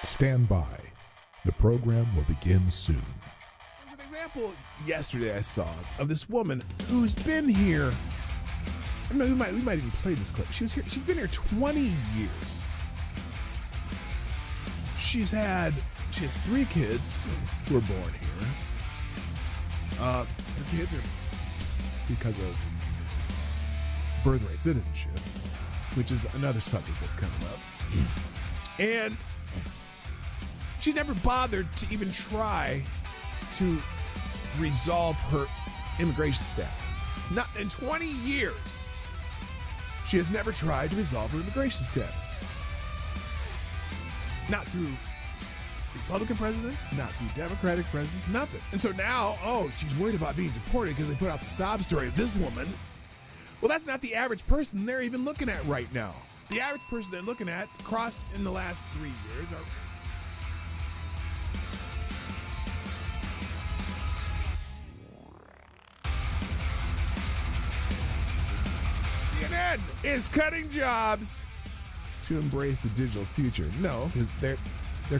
Stand by. The program will begin soon. There's an example yesterday I saw of this woman who's been here. I don't know, we might even play this clip. She's been here 20 years. She has 3 kids who were born here. Her kids are because of birthright citizenship, which is another subject that's coming up. And she never bothered to even try to resolve her immigration status. Not in 20 years. She has never tried to resolve her immigration status. Not through Republican presidents, not through Democratic presidents, nothing. And so now, she's worried about being deported because they put out the sob story of this woman. Well, that's not the average person they're even looking at right now. The average person they're looking at crossed in the last 3 years are CNN is cutting jobs to embrace the digital future. No, they're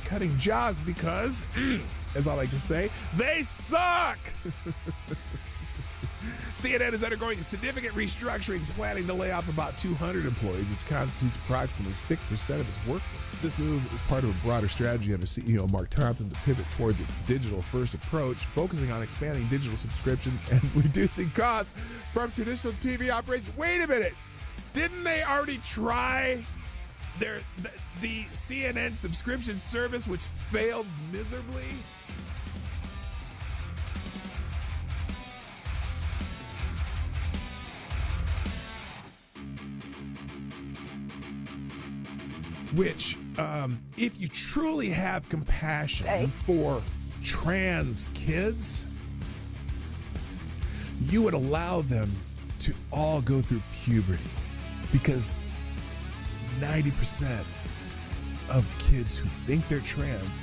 cutting jobs because, as I like to say, they suck. CNN is undergoing significant restructuring, planning to lay off about 200 employees, which constitutes approximately 6% of its workforce. This move is part of a broader strategy under CEO Mark Thompson to pivot towards a digital-first approach, focusing on expanding digital subscriptions and reducing costs from traditional TV operations. Wait a minute! Didn't they already try the CNN subscription service, which failed miserably? Which, if you truly have compassion for trans kids, you would allow them to all go through puberty, because 90% of kids who think they're trans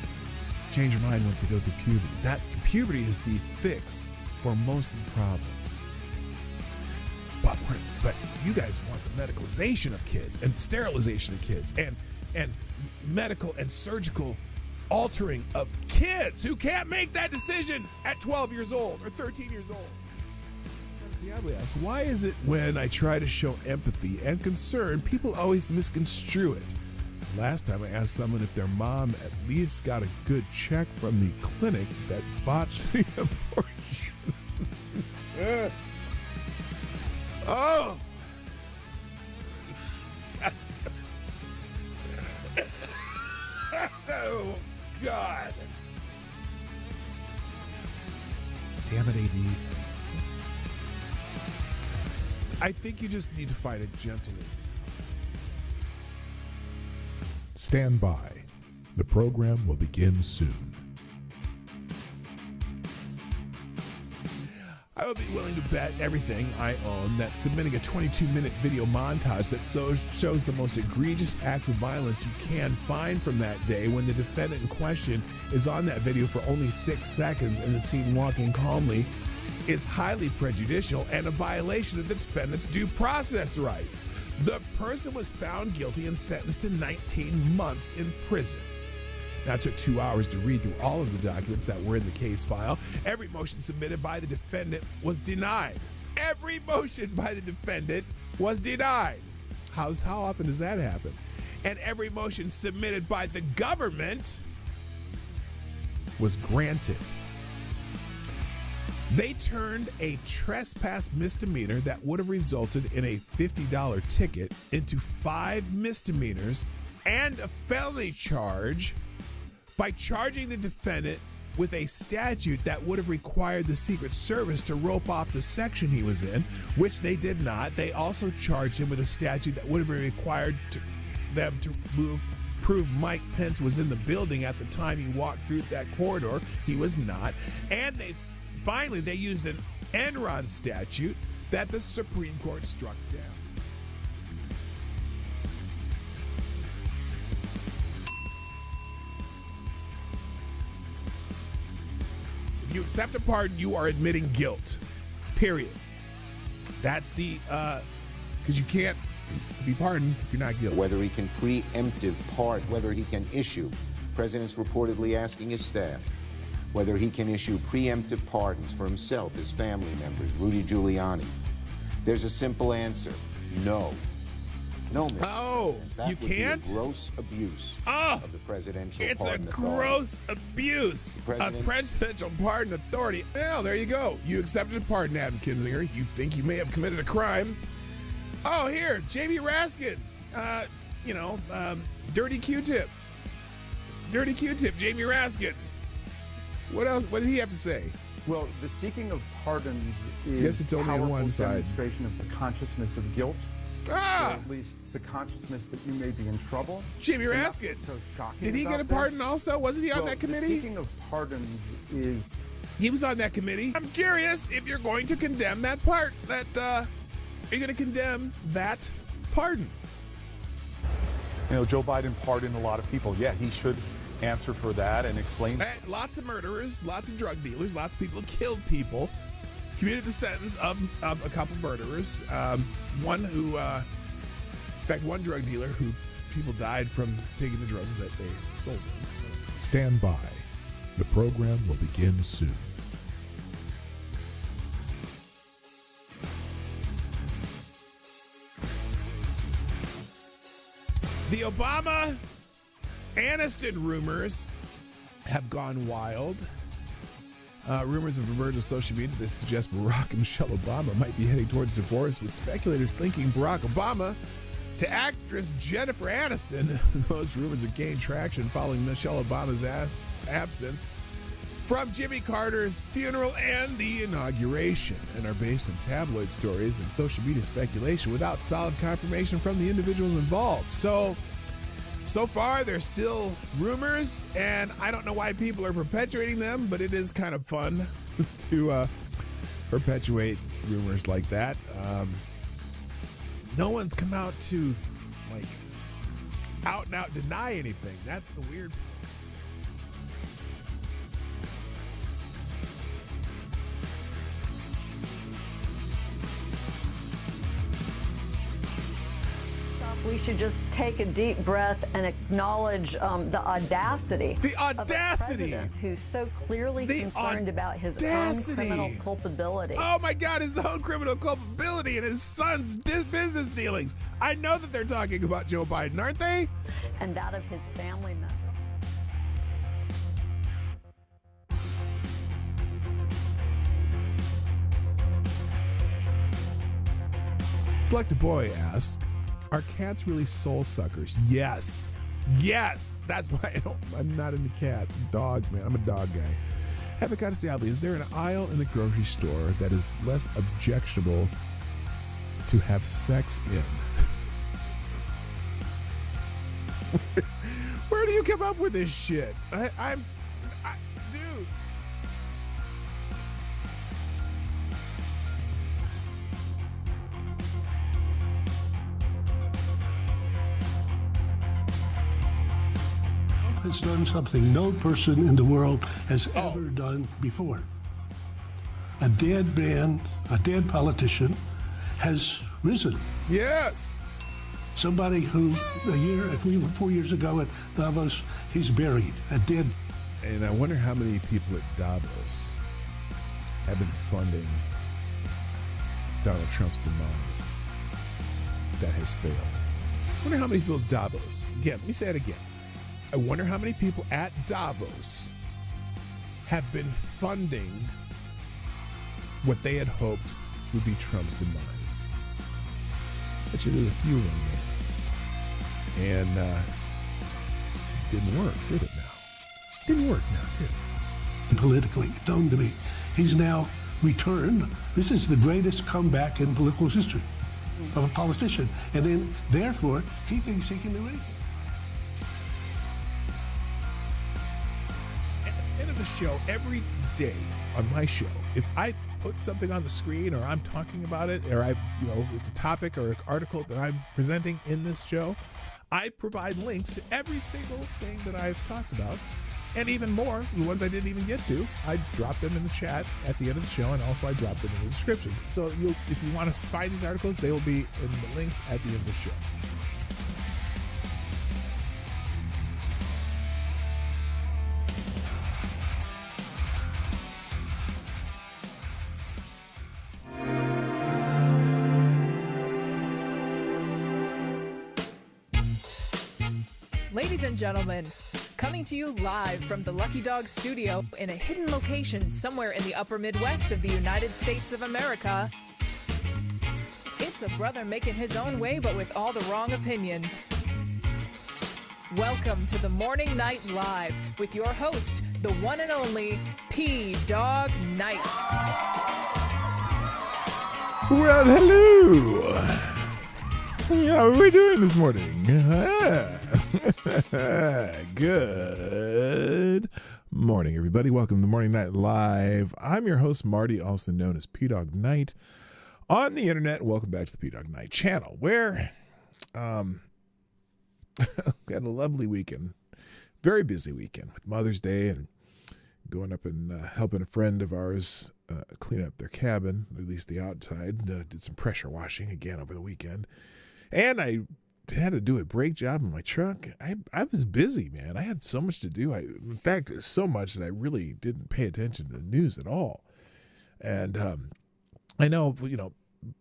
change their mind once they go through puberty. That puberty is the fix for most of the problems. But you guys want the medicalization of kids and sterilization of kids and medical and surgical altering of kids who can't make that decision at 12 years old or 13 years old. Diablo asks, why is it when I try to show empathy and concern, people always misconstrue it? Last time I asked someone if their mom at least got a good check from the clinic that botched the abortion. Oh! Oh, God. Damn it, AD. I think you just need to find a gentleman. Stand by. The program will begin soon. I would be willing to bet everything I own that submitting a 22-minute video montage that shows the most egregious acts of violence you can find from that day, when the defendant in question is on that video for only 6 seconds and is seen walking calmly, is highly prejudicial and a violation of the defendant's due process rights. The person was found guilty and sentenced to 19 months in prison. Now, it took 2 hours to read through all of the documents that were in the case file. Every motion submitted by the defendant was denied. Every motion by the defendant was denied. How often does that happen? And every motion submitted by the government was granted. They turned a trespass misdemeanor that would have resulted in a $50 ticket into 5 misdemeanors and a felony charge by charging the defendant with a statute that would have required the Secret Service to rope off the section he was in, which they did not. They also charged him with a statute that would have been required them to prove Mike Pence was in the building at the time he walked through that corridor. He was not. And they used an Enron statute that the Supreme Court struck down. If you accept a pardon, you are admitting guilt. Period. That's the, because you can't be pardoned if you're not guilty. Whether he can preemptive pardon, whether he can issue President's reportedly asking his staff whether he can issue preemptive pardons for himself, his family members, Rudy Giuliani. There's a simple answer: no. No, Mr. Oh, President. That you would be a can't? gross abuse Oh, of the presidential it's a pardon authority. gross abuse President- of presidential pardon authority. Well, there you go. You accepted a pardon, Adam Kinzinger. You think you may have committed a crime. Oh, here, Jamie Raskin. Dirty Q-tip. Dirty Q-tip, Jamie Raskin. What else? What did he have to say? Well, the seeking of pardons Yes, is it's only on powerful one side. demonstration of the consciousness of guilt, or Ah, at least the consciousness that you may be in trouble. Jamie And that's Raskin. what's so shocking Did he get a about this. pardon also? Wasn't he on Well, that the committee? seeking of pardons is He was on that committee. I'm curious if you're going to condemn that part. Are you going to condemn that pardon? Joe Biden pardoned a lot of people. Yeah, he should answer for that and explain. Lots of murderers, lots of drug dealers, lots of people who killed people, commuted the sentence of a couple murderers. One drug dealer who people died from taking the drugs that they sold them. Stand by. The program will begin soon. The Obama Aniston rumors have gone wild. Rumors have emerged on social media that suggest Barack and Michelle Obama might be heading towards divorce, with speculators linking Barack Obama to actress Jennifer Aniston. Those rumors have gained traction following Michelle Obama's absence from Jimmy Carter's funeral and the inauguration, and are based on tabloid stories and social media speculation without solid confirmation from the individuals involved. So far, they're still rumors, and I don't know why people are perpetuating them, but it is kind of fun to perpetuate rumors like that. No one's come out to, out and out deny anything. That's the weird part. We should just take a deep breath and acknowledge the audacity. The audacity! Of a president who's so clearly The concerned about his own audacity! criminal culpability. Oh my God, his own criminal culpability and his son's business dealings. I know that they're talking about Joe Biden, aren't they? And that of his family members. Black the Boy asks, are cats really soul suckers? Yes. Yes. That's why I'm not into cats. Dogs, man. I'm a dog guy. Avocado Stabby, is there an aisle in the grocery store that is less objectionable to have sex in? Where do you come up with this shit? Dude. Has done something no person in the world has ever done before. A dead man, a dead politician has risen. Yes. Somebody who 4 years ago at Davos, he's buried, a dead. And I wonder how many people at Davos have been funding Donald Trump's demise that has failed. I wonder how many people at Davos, again, let me say it again. I wonder how many people at Davos have been funding what they had hoped would be Trump's demise. Bet you there's a few of them there. And it didn't work, did it now? Didn't work now, did it? Politically known to me. He's now returned. This is the greatest comeback in political history of a politician. And then, therefore, he thinks he can do anything. Of the show every day on my show, if I put something on the screen or I'm talking about it or it's a topic or an article that I'm presenting in this show, I provide links to every single thing that I've talked about, and even more, the ones I didn't even get to. I drop them in the chat at the end of the show, and also I drop them in the description. So if you want to find these articles, they will be in the links at the end of the show. Ladies and gentlemen, coming to you live from the Lucky Dog studio in a hidden location somewhere in the upper Midwest of the United States of America, it's a brother making his own way but with all the wrong opinions. Welcome to the Morning Night Live with your host, the one and only Dawg Knight. Well, hello. How are we doing this morning? Good morning, everybody. Welcome to the Morning Night Live. I'm your host, Marty, also known as Dawg Knight on the internet. Welcome back to the Dawg Knight Channel, where we had a lovely weekend, very busy weekend with Mother's Day and going up and helping a friend of ours clean up their cabin, at least the outside. Did some pressure washing again over the weekend. And I had to do a brake job in my truck. I was busy, man. I had so much to do. In fact, so much that I really didn't pay attention to the news at all. And I know,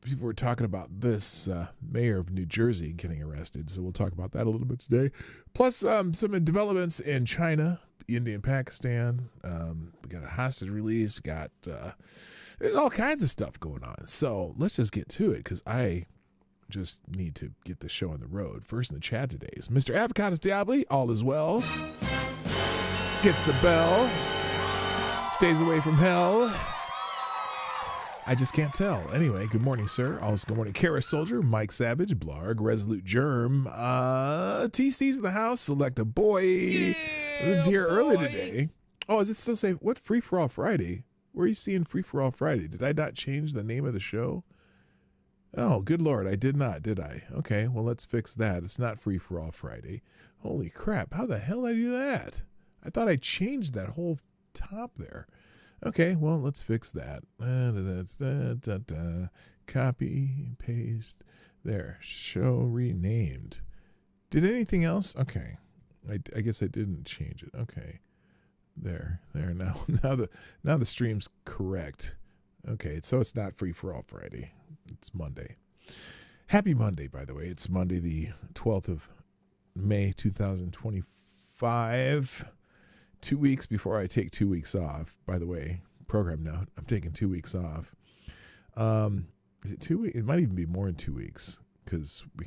people were talking about this mayor of New Jersey getting arrested. So we'll talk about that a little bit today. Plus some developments in China, India, and Pakistan. We got a hostage release. We got there's all kinds of stuff going on. So let's just get to it, because I just need to get the show on the road. First in the chat today is Mr. Avocados Diabli. All is well. Gets the bell. Stays away from hell. I just can't tell. Anyway, good morning, sir. Also, good morning, Kara Soldier, Mike Savage, Blarg, Resolute Germ, TC's in the house, Select a Boy. It's here early today. Oh, is it still say, what, Free For All Friday? Where are you seeing Free For All Friday? Did I not change the name of the show? Oh, good Lord, I did not, did I? Okay, well, let's fix that. It's not Free For All Friday. Holy crap, how the hell did I do that? I thought I changed that whole top there. Okay, well, let's fix that. Copy, paste. There, show renamed. Did anything else? Okay, I guess I didn't change it. Okay, there. Now the stream's correct. Okay, so it's not Free For All Friday. It's Monday. Happy Monday, by the way. It's Monday, the 12th of May, 2025. 2 weeks before I take 2 weeks off. By the way, program note, I'm taking 2 weeks off. Is it 2 weeks? It might even be more than 2 weeks, because we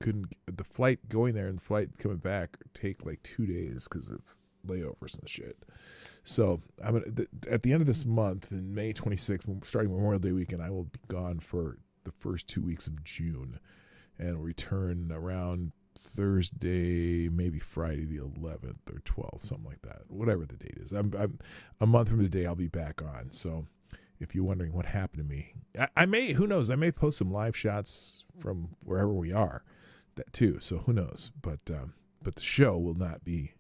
couldn't, the flight going there and the flight coming back take like 2 days because of layovers and shit. So I'm at the end of this month, in May 26th, starting Memorial Day weekend, I will be gone for the first 2 weeks of June, and will return around Thursday, maybe Friday the 11th or 12th, something like that. Whatever the date is. I'm a month from today, I'll be back on. So if you're wondering what happened to me, I may, who knows, I may post some live shots from wherever we are, that too. So who knows? But the show will not be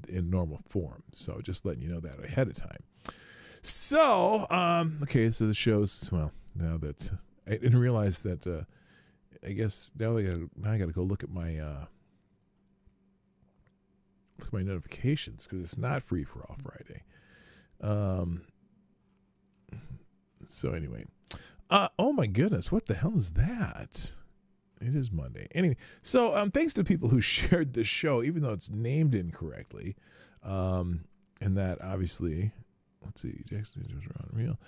in normal form. So just letting you know that ahead of time. So, okay, so the show's, well, now that I didn't realize that, I guess now I got to go look at my notifications, because it's not Free For All Friday. So anyway, oh my goodness, what the hell is that? It is Monday. Anyway, so thanks to people who shared this show, even though it's named incorrectly, and that obviously, let's see, Jackson was real.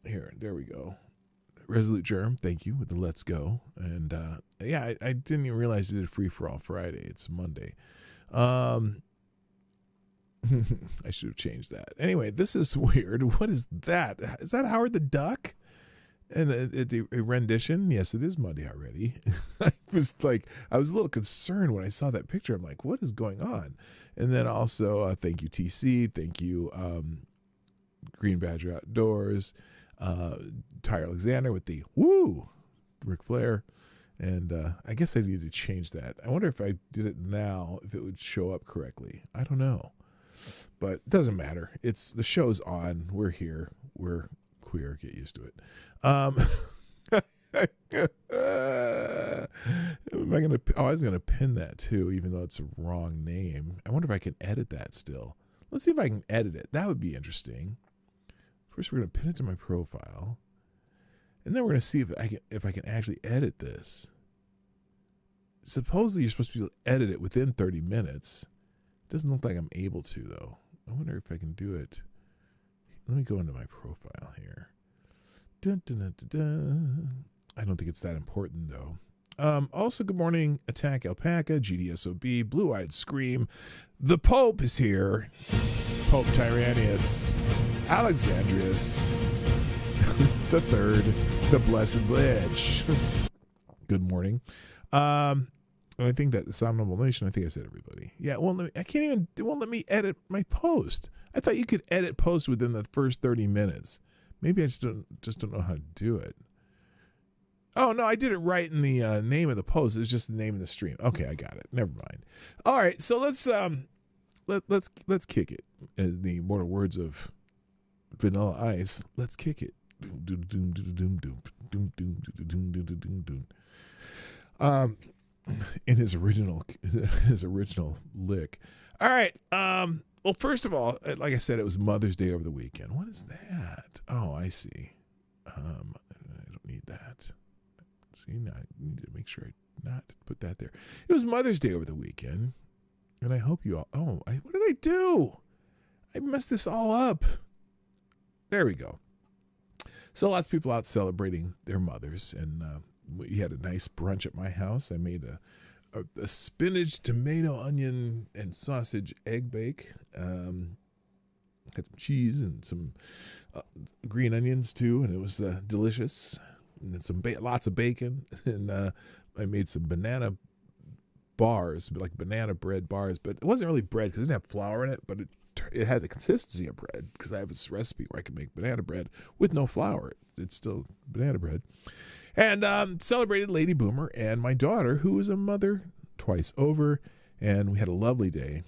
There we go. Resolute Germ, thank you, with the Let's Go. And yeah, I didn't even realize it did Free For All Friday. It's Monday. I should have changed that. Anyway, this is weird. What is that? Is that Howard the Duck? And a rendition? Yes, it is Monday already. I was a little concerned when I saw that picture. I'm like, what is going on? And then also, thank you, TC. Thank you, Green Badger Outdoors. Ty Alexander with the woo, Ric Flair. And I guess I need to change that. I wonder if I did it now, if it would show up correctly. I don't know. But it doesn't matter. The show's on. We're here. We're queer. Get used to it. I was going to pin that too, even though it's a wrong name. I wonder if I can edit that still. Let's see if I can edit it. That would be interesting. First, we're going to pin it to my profile. And then we're going to see if I can actually edit this. supposedly you're supposed to be able to edit it within 30 minutes. Doesn't look like I'm able to, though. I wonder if I can do it. Let me go into my profile here. Dun, dun, dun, dun, dun. I don't think it's that important, though. Also, good morning, Attack Alpaca, GDSOB, Blue-Eyed Scream. The Pope is here. Pope Tyrannius, Alexandrius, the Third, the Blessed Lich. Good morning. I think that the Somnable Nation, I think I said everybody. Yeah, it won't let me, it won't let me edit my post. I thought you could edit posts within the first 30 minutes. Maybe I just don't know how to do it. Oh no, I did it right in the name of the post. It's just the name of the stream. Okay, I got it. Never mind. All right, so let's kick it. In the immortal words of Vanilla Ice, let's kick it. In his original lick. All right. Well, first of all, like I said, it was Mother's Day over the weekend. What is that? Oh, I see. I don't need that. See, now I need to make sure I not put that there. It was Mother's Day over the weekend, and I hope you all. Oh, what did I do? I messed this all up. There we go. So lots of people out celebrating their mothers, and we had a nice brunch at my house. I made a spinach, tomato, onion, and sausage egg bake. Had some cheese and some green onions too, and it was delicious. And then some lots of bacon, and I made some banana bars, like banana bread bars, but it wasn't really bread because it didn't have flour in it, but it had the consistency of bread because I have this recipe where I can make banana bread with no flour. It's still banana bread. And celebrated Lady Boomer and my daughter, who was a mother twice over, and we had a lovely day.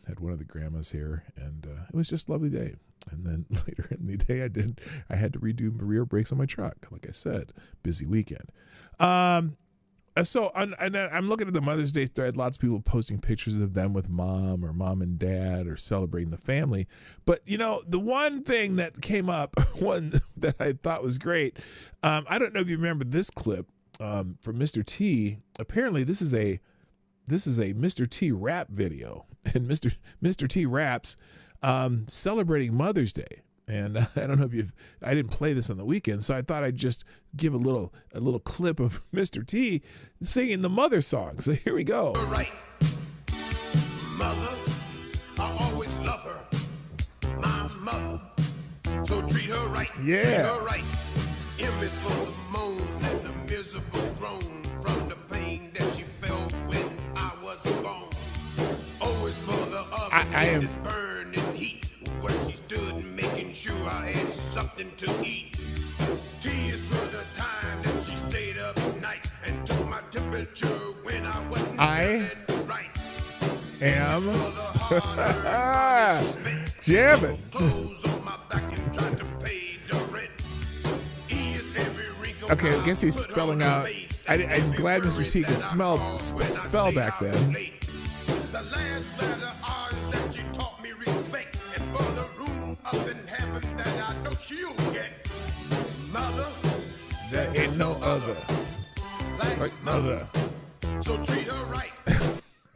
Had one of the grandmas here, and it was just a lovely day. And then later in the day, I had to redo my rear brakes on my truck. Like I said, busy weekend. So I'm looking at the Mother's Day thread. Lots of people posting pictures of them with mom or mom and dad or celebrating the family. But, you know, the one thing that came up, one that I thought was great, I don't know if you remember this clip from Mr. T. Apparently, this is a Mr. T rap video, and Mr. T raps celebrating Mother's Day. And I don't know if I didn't play this on the weekend, so I thought I'd just give a little clip of Mr. T singing the mother song. So here we go. Right. Mother, I always love her. My mother. So treat her right. Yeah. Treat her right. M is for the moan and the miserable groan from the pain that she felt when I was born. O is for the oven I am burning heat where she stood making sure I had something to eat. T is for the time that she stayed up night and took my temperature when I wasn't feeling right. Am jamming. Okay, I guess he's spelling out. I'm glad Mr. T could spell back then. The last letter R is that she taught me respect, and for the room up in heaven that I know she'll get. Mother, there ain't no other like mother. So treat her right.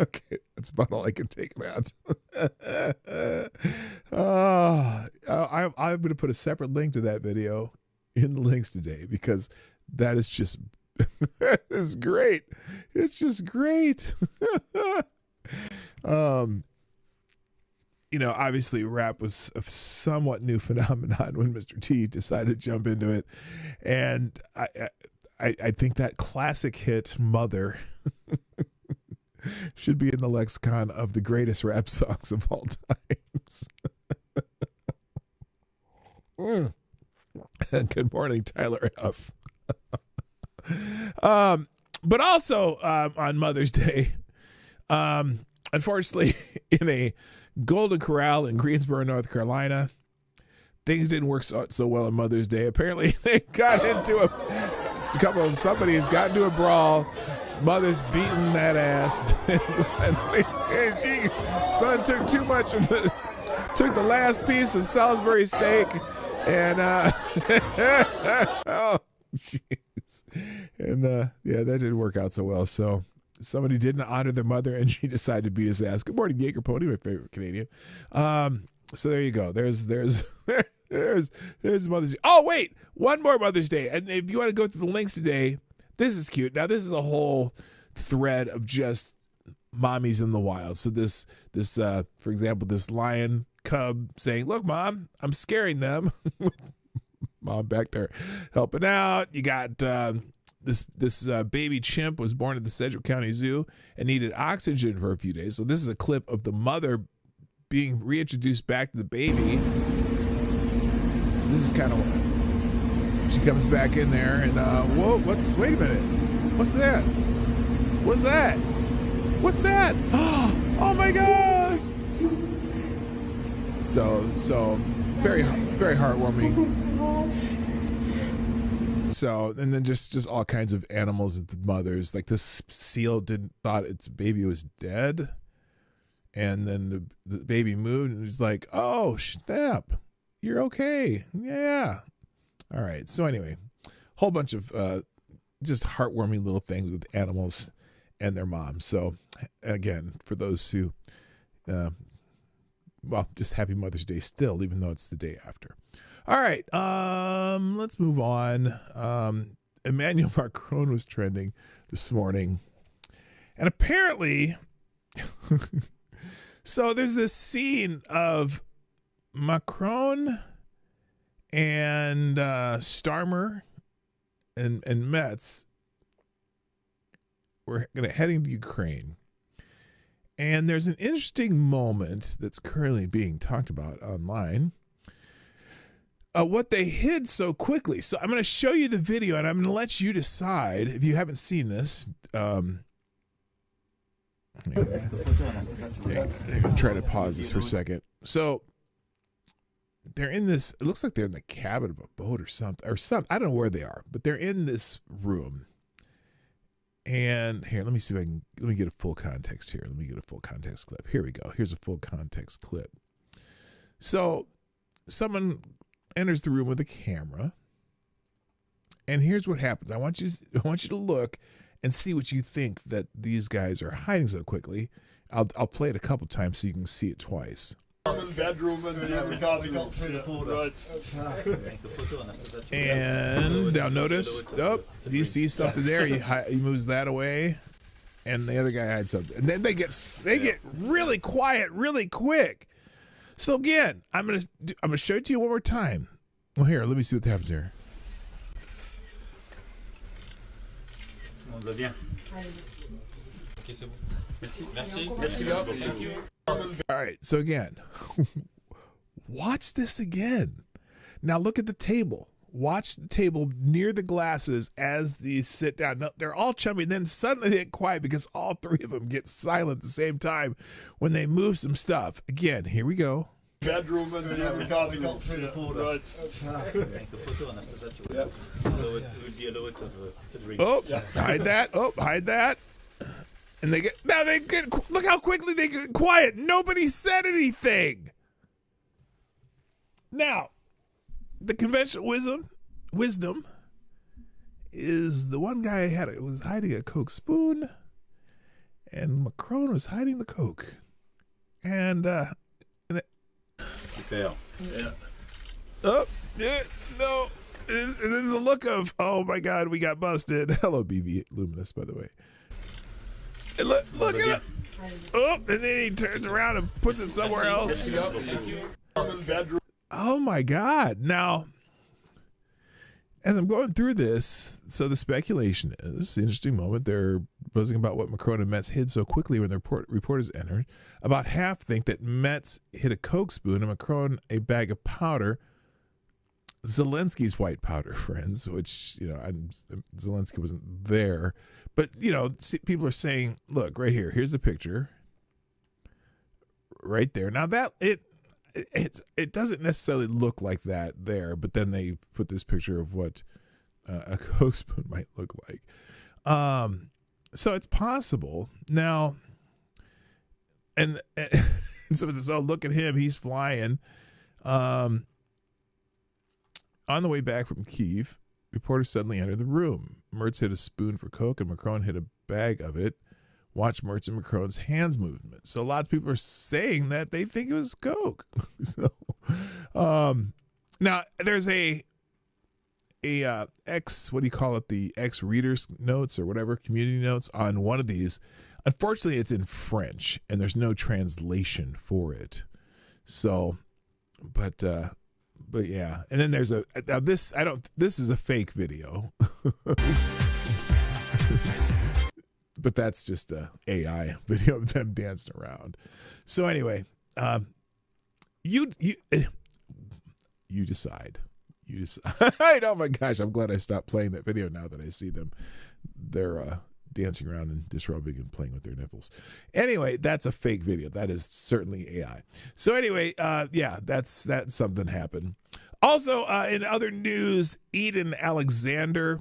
Okay, that's about all I can take that. I'm going to put a separate link to that video in the links today because that is just it's great. It's just great. You know, obviously rap was a somewhat new phenomenon when Mr. T decided to jump into it. And I think that classic hit Mother should be in the lexicon of the greatest rap songs of all times. Good morning, Tyler F. But also on Mother's Day, unfortunately, in a Golden Corral in Greensboro, North Carolina, things didn't work so well on Mother's Day. Apparently, they got into somebody's got into a brawl. Mother's beating that ass. Son took too much of took the last piece of Salisbury steak, and oh jeez, and yeah, that didn't work out so well. So somebody didn't honor their mother and she decided to beat his ass. Good morning, Jaeger Pony, my favorite Canadian. So there you go. There's Mother's Day. Oh, wait, one more Mother's Day. And if you want to go through the links today, this is cute. Now, this is a whole thread of just mommies in the wild. So this for example, this lion cub saying, look, Mom, I'm scaring them. Mom back there helping out. You got this baby chimp was born at the Sedgwick County Zoo and needed oxygen for a few days. So this is a clip of the mother being reintroduced back to the baby. This is kind of, she comes back in there and whoa, wait a minute, what's that? What's that? What's that? Oh my gosh! So very heartwarming. So, and then just all kinds of animals and the mothers. Like this seal thought its baby was dead, and then the baby moved and was like, "Oh snap, you're okay, yeah." All right. So anyway, whole bunch of just heartwarming little things with animals and their moms. So again, for those who, well, just happy Mother's Day still, even though it's the day after. All right, let's move on. Emmanuel Macron was trending this morning. And apparently, so there's this scene of Macron and Starmer and Metz were heading to Ukraine. And there's an interesting moment that's currently being talked about online. What they hid so quickly. So I'm going to show you the video and I'm going to let you decide if you haven't seen this. I'm try to pause this for a second. So they're in this, it looks like they're in the cabin of a boat or something. I don't know where they are, but they're in this room. And here, let me see if let me get a full context here. Let me get a full context clip. Here we go. Here's a full context clip. So someone enters the room with a camera, and here's what happens. I want you to look and see what you think that these guys are hiding so quickly. I'll play it a couple times so you can see it twice. Bedroom and we got through the border. And now notice, do you see something there? He moves that away, and the other guy hides something, and then they get really quiet really quick. So again, I'm gonna show it to you one more time. Well, here, let me see what happens here. All right, so again, watch this again. Now look at the table. Watch the table near the glasses as these sit down. No, they're all chummy. Then suddenly they get quiet because all three of them get silent at the same time when they move some stuff. Again, here we go. Bedroom and we got through the border. Oh, hide that. Oh, hide that. And they get look how quickly they get quiet. Nobody said anything. Now, the conventional wisdom is the one guy was hiding a Coke spoon, and Macron was hiding the Coke, and yeah. Oh, yeah, no. This is a look of, oh my God, we got busted. Hello, BB Luminous, by the way. And look at it. Oh, and then he turns around and puts it somewhere else. Oh my God. Now, as I'm going through this, so the speculation is, interesting moment, they're buzzing about what Macron and Metz hid so quickly when the reporters entered. About half think that Metz hid a Coke spoon and Macron a bag of powder. Zelensky's white powder, friends, which, Zelensky wasn't there. But, people are saying, look, right here, here's the picture. Right there. Now that it doesn't necessarily look like that there, but then they put this picture of what a Coke spoon might look like. So it's possible. Now, and someone says, oh, look at him, he's flying. On the way back from Kyiv, reporters suddenly entered the room. Mertz hid a spoon for Coke and Macron hid a bag of it. Watch Merchant Macron's hands movement. So lots of people are saying that they think it was coke. So, now there's a X, what do you call it? The X readers notes or whatever, community notes on one of these. Unfortunately, it's in French and there's no translation for it. So, but yeah. And then there's this is a fake video. But that's just a AI video of them dancing around. So anyway, you decide. You decide. Oh my gosh, I'm glad I stopped playing that video now that I see them. They're dancing around and disrobing and playing with their nipples. Anyway, that's a fake video. That is certainly AI. So anyway, yeah, that's something happened. Also, in other news, Eden Alexander.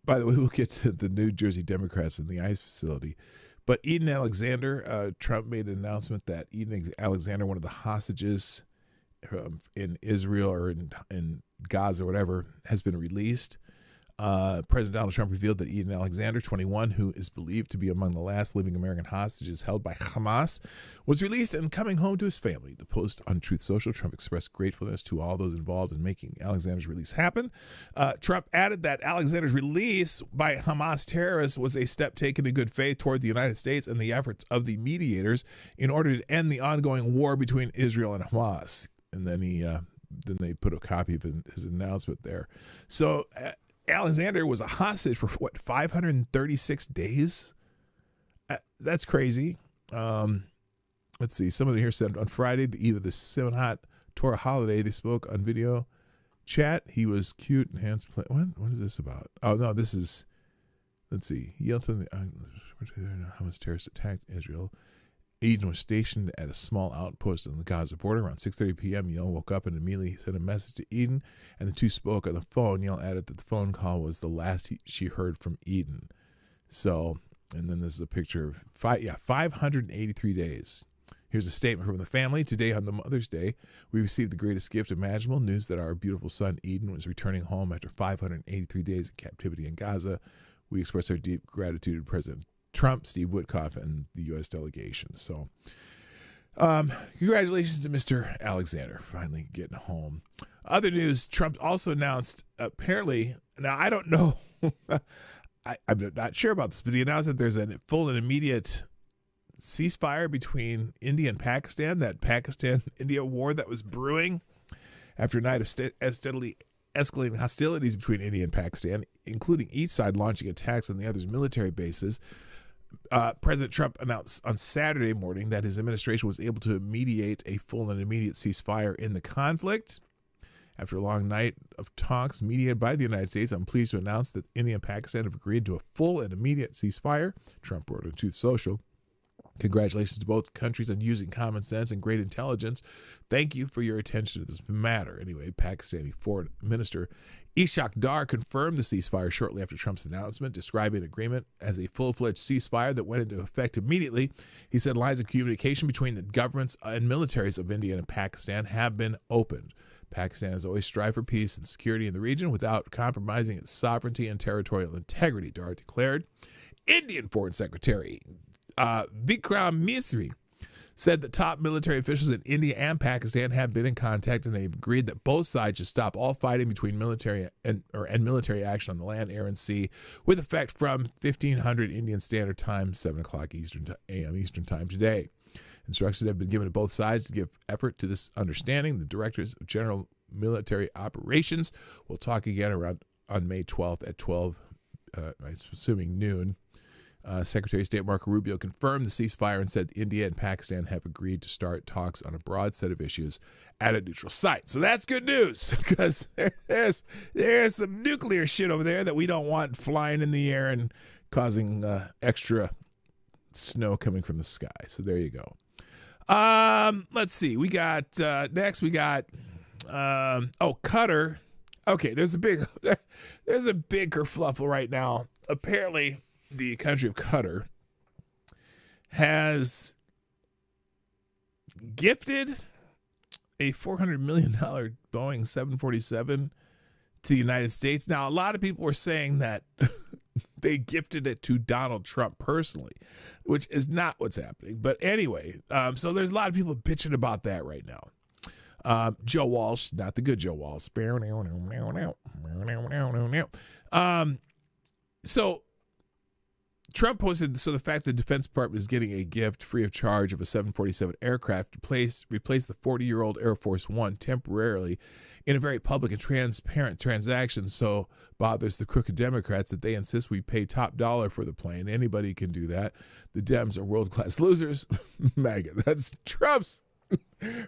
By the way, we'll get to the New Jersey Democrats in the ICE facility. But Eden Alexander, Trump made an announcement that Eden Alexander, one of the hostages in Israel or in Gaza or whatever, has been released. President Donald Trump revealed that Eden Alexander, 21, who is believed to be among the last living American hostages held by Hamas, was released and coming home to his family. The post on Truth Social, Trump expressed gratefulness to all those involved in making Alexander's release happen. Trump added that Alexander's release by Hamas terrorists was a step taken in good faith toward the United States and the efforts of the mediators in order to end the ongoing war between Israel and Hamas. And then they put a copy of his announcement there. So Alexander was a hostage for 536 days? That's crazy. Let's see. Somebody here said on Friday, either the Simchat Torah holiday, they spoke on video chat. He was cute and handsome. What is this about? Oh, no, this is, let's see. He yelled to the Hamas terrorists attacked Israel. Eden was stationed at a small outpost on the Gaza border. Around 6:30 p.m., Yale woke up and immediately sent a message to Eden, and the two spoke on the phone. Yale added that the phone call was the last she heard from Eden. So, and then this is a picture of 583 days. Here's a statement from the family. Today on the Mother's Day, we received the greatest gift imaginable, news that our beautiful son Eden was returning home after 583 days in captivity in Gaza. We express our deep gratitude to President Trump, Steve Witkoff, and the U.S. delegation. So, congratulations to Mr. Alexander finally getting home. Other news, Trump also announced, apparently, now I don't know, I'm not sure about this, but he announced that there's a full and immediate ceasefire between India and Pakistan, that Pakistan-India war that was brewing after a night of steadily escalating hostilities between India and Pakistan, including each side launching attacks on the other's military bases. President Trump announced on Saturday morning that his administration was able to mediate a full and immediate ceasefire in the conflict. After a long night of talks mediated by the United States, I'm pleased to announce that India and Pakistan have agreed to a full and immediate ceasefire, Trump wrote on Truth Social. Congratulations to both countries on using common sense and great intelligence. Thank you for your attention to this matter. Anyway, Pakistani Foreign Minister Ishaq Dar confirmed the ceasefire shortly after Trump's announcement, describing an agreement as a full-fledged ceasefire that went into effect immediately. He said lines of communication between the governments and militaries of India and Pakistan have been opened. Pakistan has always strived for peace and security in the region without compromising its sovereignty and territorial integrity, Dar declared. Indian Foreign Secretary Vikram Misri said that top military officials in India and Pakistan have been in contact and they've agreed that both sides should stop all fighting between military and military action on the land, air, and sea with effect from 1500 Indian Standard Time, 7 o'clock a.m. Eastern Time today. Instructions have been given to both sides to give effort to this understanding. The directors of general military operations will talk again on May 12th at 12, I'm assuming noon. Secretary of State Marco Rubio confirmed the ceasefire and said India and Pakistan have agreed to start talks on a broad set of issues at a neutral site. So that's good news because there's some nuclear shit over there that we don't want flying in the air and causing extra snow coming from the sky. So there you go. Let's see. We got next. We got Qatar. Okay, there's a big kerfluffle right now. Apparently, the country of Qatar has gifted a $400 million Boeing 747 to the United States. Now, a lot of people were saying that they gifted it to Donald Trump personally, which is not what's happening. But anyway, so there's a lot of people bitching about that right now. Joe Walsh, not the good Joe Walsh. So Trump posted, so the fact that the Defense Department is getting a gift free of charge of a 747 aircraft to replace the 40-year-old Air Force One temporarily in a very public and transparent transaction, so bothers the crooked Democrats that they insist we pay top dollar for the plane. Anybody can do that. The Dems are world-class losers. MAGA. That's Trump's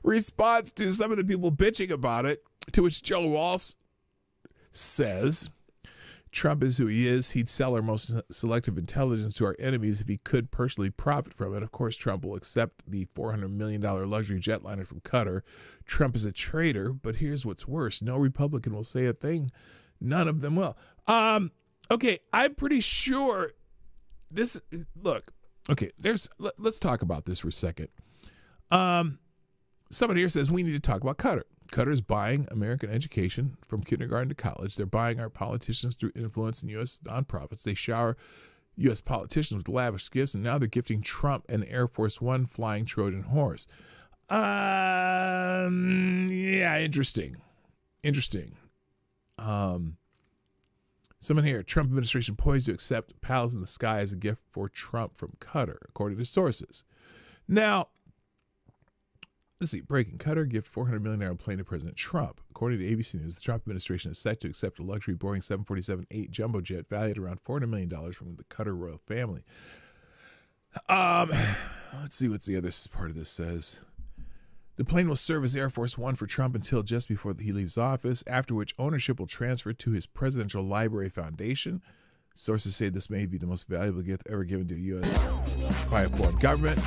response to some of the people bitching about it, to which Joe Walsh says, Trump is who he is. He'd sell our most selective intelligence to our enemies if he could personally profit from it. Of course, Trump will accept the $400 million luxury jetliner from Qatar. Trump is a traitor, but here's what's worse. No Republican will say a thing. None of them will. Okay, I'm pretty sure this, look, okay, let's talk about this for a second. Somebody here says we need to talk about Qatar. Qatar is buying American education from kindergarten to college. They're buying our politicians through influence in U.S. nonprofits. They shower U.S. politicians with lavish gifts, and now they're gifting Trump an Air Force One flying Trojan horse. Yeah, interesting. Someone here, Trump administration poised to accept palace in the sky as a gift for Trump from Qatar, according to sources. Now, let's see, breaking. Qatar gift $400 million plane to President Trump. According to ABC News, the Trump administration is set to accept a luxury Boeing 747-8 jumbo jet valued around $400 million from the Qatar royal family. Let's see what the other part of this says. The plane will serve as Air Force One for Trump until just before he leaves office, after which ownership will transfer to his Presidential Library Foundation. Sources say this may be the most valuable gift ever given to the U.S. by a foreign government.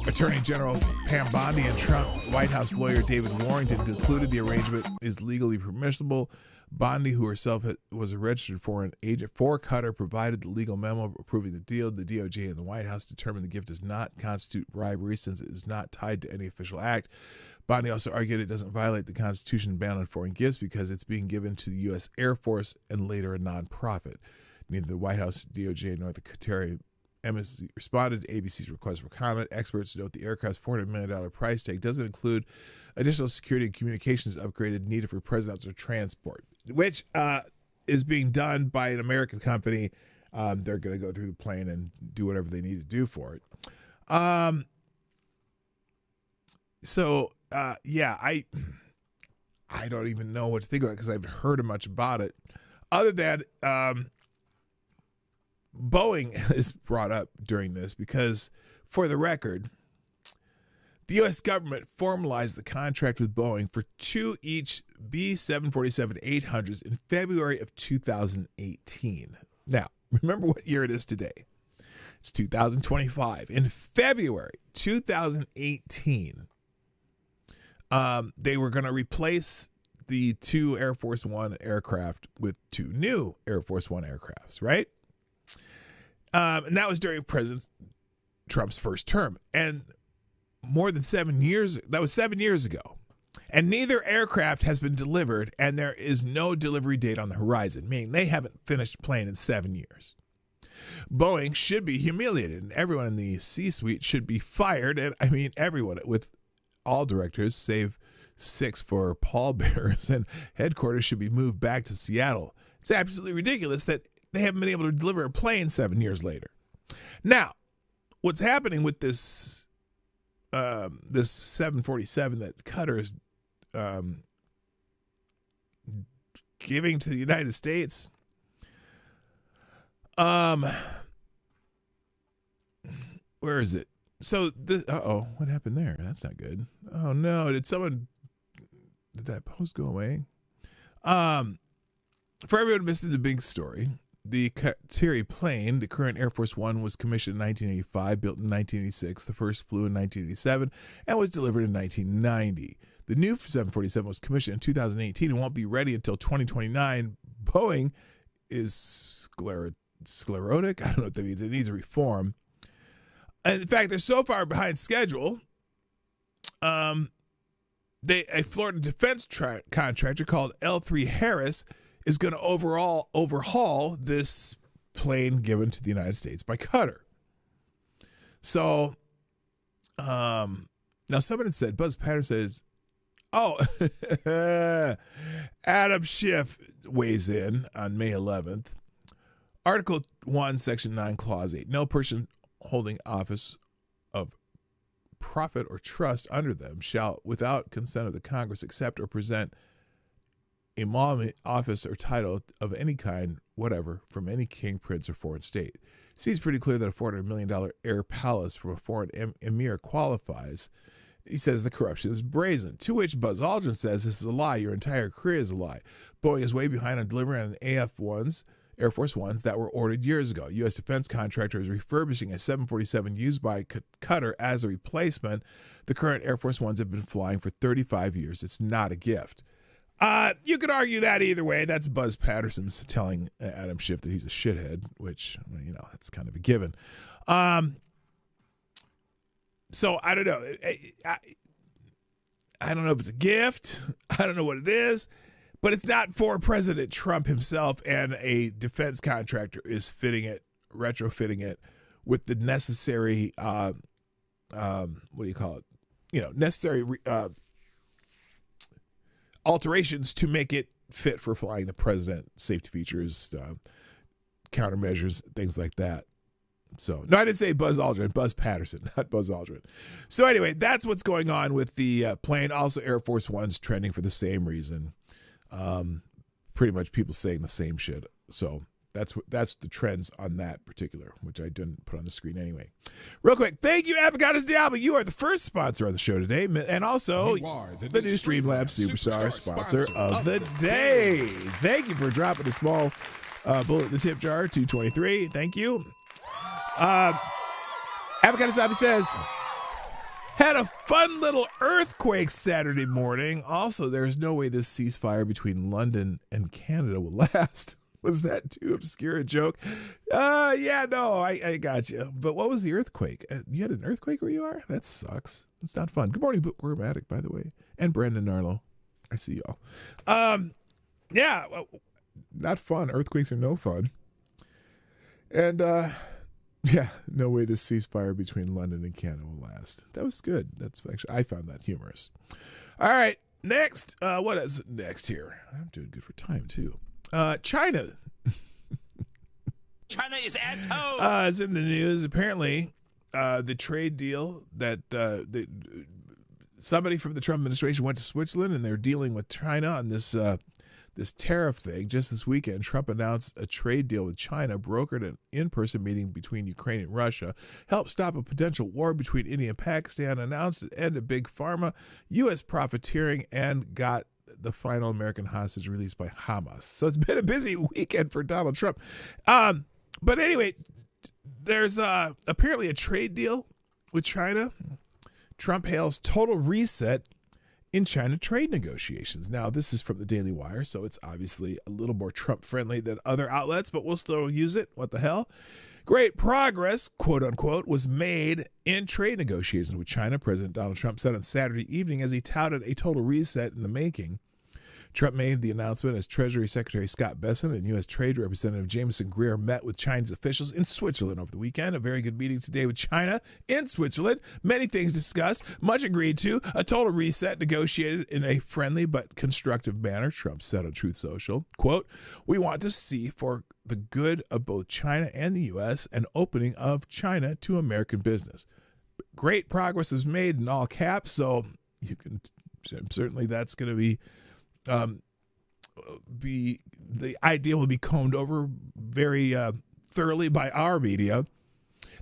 Attorney General Pam Bondi and Trump White House lawyer David Warrington concluded the arrangement is legally permissible. Bondi, who herself was a registered foreign agent for Qatar, provided the legal memo approving the deal. The DOJ and the White House determined the gift does not constitute bribery since it is not tied to any official act. Bondi also argued it doesn't violate the Constitution ban on foreign gifts because it's being given to the U.S. Air Force and later a nonprofit. Neither the White House, DOJ, nor the Qatari embassy responded to ABC's request for comment. Experts note the aircraft's $400 million price tag doesn't include additional security and communications upgraded needed for presidential transport, which is being done by an American company. They're going to go through the plane and do whatever they need to do for it. I don't even know what to think about it because I haven't heard much about it. Other than Boeing is brought up during this because, for the record, the U.S. government formalized the contract with Boeing for 2 each B747-800s in February of 2018. Now, remember what year it is today. It's 2025. In February 2018, they were going to replace the 2 Air Force One aircraft with 2 new Air Force One aircrafts, right? And that was during President Trump's first term. And more than 7 years, that was 7 years ago. And neither aircraft has been delivered, and there is no delivery date on the horizon, meaning they haven't finished playing in 7 years. Boeing should be humiliated, and everyone in the C-suite should be fired. And I mean, everyone, with all directors, save 6 for pallbearers, and headquarters should be moved back to Seattle. It's absolutely ridiculous that they haven't been able to deliver a plane 7 years later. Now, what's happening with this this 747 that Qatar is giving to the United States? Where is it? So this, what happened there? That's not good. Oh no, did that post go away? For everyone who missed the big story, the Qatari plane, the current Air Force One, was commissioned in 1985, built in 1986. The first flew in 1987 and was delivered in 1990. The new 747 was commissioned in 2018 and won't be ready until 2029. Boeing is sclerotic. I don't know what that means. It needs a reform. And in fact, they're so far behind schedule. A Florida defense contractor called L3 Harris is going to overhaul this plane given to the United States by Qatar. So, now someone had said, Buzz Patterson says, Adam Schiff weighs in on May 11th. Article 1, Section 9, Clause 8. No person holding office of profit or trust under them shall, without consent of the Congress, accept or present a emolument, office, or title of any kind, whatever, from any king, prince, or foreign state. Seems pretty clear that a $400 million air palace from a foreign emir qualifies. He says the corruption is brazen, to which Buzz Aldrin says this is a lie. Your entire career is a lie. Boeing is way behind on delivering on AF-1s, Air Force Ones that were ordered years ago. U.S. defense contractor is refurbishing a 747 used by Qatar as a replacement. The current Air Force Ones have been flying for 35 years. It's not a gift. You could argue that either way. That's Buzz Patterson's telling Adam Schiff that he's a shithead, which, you know, that's kind of a given. So I don't know. I don't know if it's a gift. I don't know what it is, but it's not for President Trump himself, and a defense contractor is retrofitting it with the necessary, what do you call it? You know, necessary alterations to make it fit for flying the president, safety features, countermeasures, things like that. So, no, I didn't say Buzz Aldrin, Buzz Patterson, not Buzz Aldrin. So anyway, that's what's going on with the plane. Also, Air Force One's trending for the same reason. Pretty much people saying the same shit. So that's the trends on that particular, which I didn't put on the screen anyway. Real quick, thank you, Avocados Diablo. You are the first sponsor on the show today, and also the new Streamlabs Superstar sponsor of the day. Thank you for dropping a small bullet in the tip jar, 223. Thank you. Avocados Diablo says, had a fun little earthquake Saturday morning. Also, there's no way this ceasefire between London and Canada will last. Was that too obscure a joke? Yeah, no, I got you. But what was the earthquake? You had an earthquake where you are? That sucks. It's not fun. Good morning, Bookwormatic, by the way. And Brandon Narlow. I see y'all. Yeah, well, not fun. Earthquakes are no fun. And, yeah, no way this ceasefire between London and Canada will last. That was good. That's actually, I found that humorous. All right, next. What is next here? I'm doing good for time, too. China. China is asshole. Is in the news. Apparently, the trade deal that somebody from the Trump administration went to Switzerland, and they're dealing with China on this this tariff thing. Just this weekend, Trump announced a trade deal with China, brokered an in-person meeting between Ukraine and Russia, helped stop a potential war between India and Pakistan, announced an end to big pharma, U.S. profiteering, and got the final American hostage released by Hamas. So it's been a busy weekend for Donald Trump. But anyway, there's apparently a trade deal with China. Trump hails total reset in China trade negotiations. Now, this is from the Daily Wire, so it's obviously a little more Trump-friendly than other outlets, but we'll still use it. What the hell? Great progress, quote unquote, was made in trade negotiations with China, President Donald Trump said on Saturday evening as he touted a total reset in the making. Trump made the announcement as Treasury Secretary Scott Bessent and U.S. Trade Representative Jameson Greer met with Chinese officials in Switzerland over the weekend. A very good meeting today with China in Switzerland. Many things discussed, much agreed to. A total reset negotiated in a friendly but constructive manner, Trump said on Truth Social. Quote, we want to see for the good of both China and the U.S. an opening of China to American business. Great progress was made in all caps, so you can certainly that's going to be the idea will be combed over very thoroughly by our media.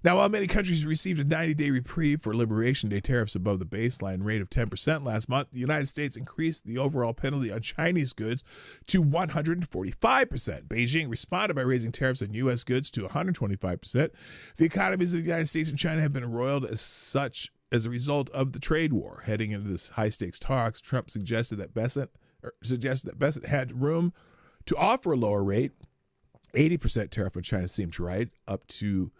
Now, while many countries received a 90-day reprieve for Liberation Day tariffs above the baseline rate of 10% last month, the United States increased the overall penalty on Chinese goods to 145%. Beijing responded by raising tariffs on U.S. goods to 125%. The economies of the United States and China have been roiled as such as a result of the trade war. Heading into this high-stakes talks, Trump suggested that Bessent had room to offer a lower rate. 80% tariff on China seemed right, up to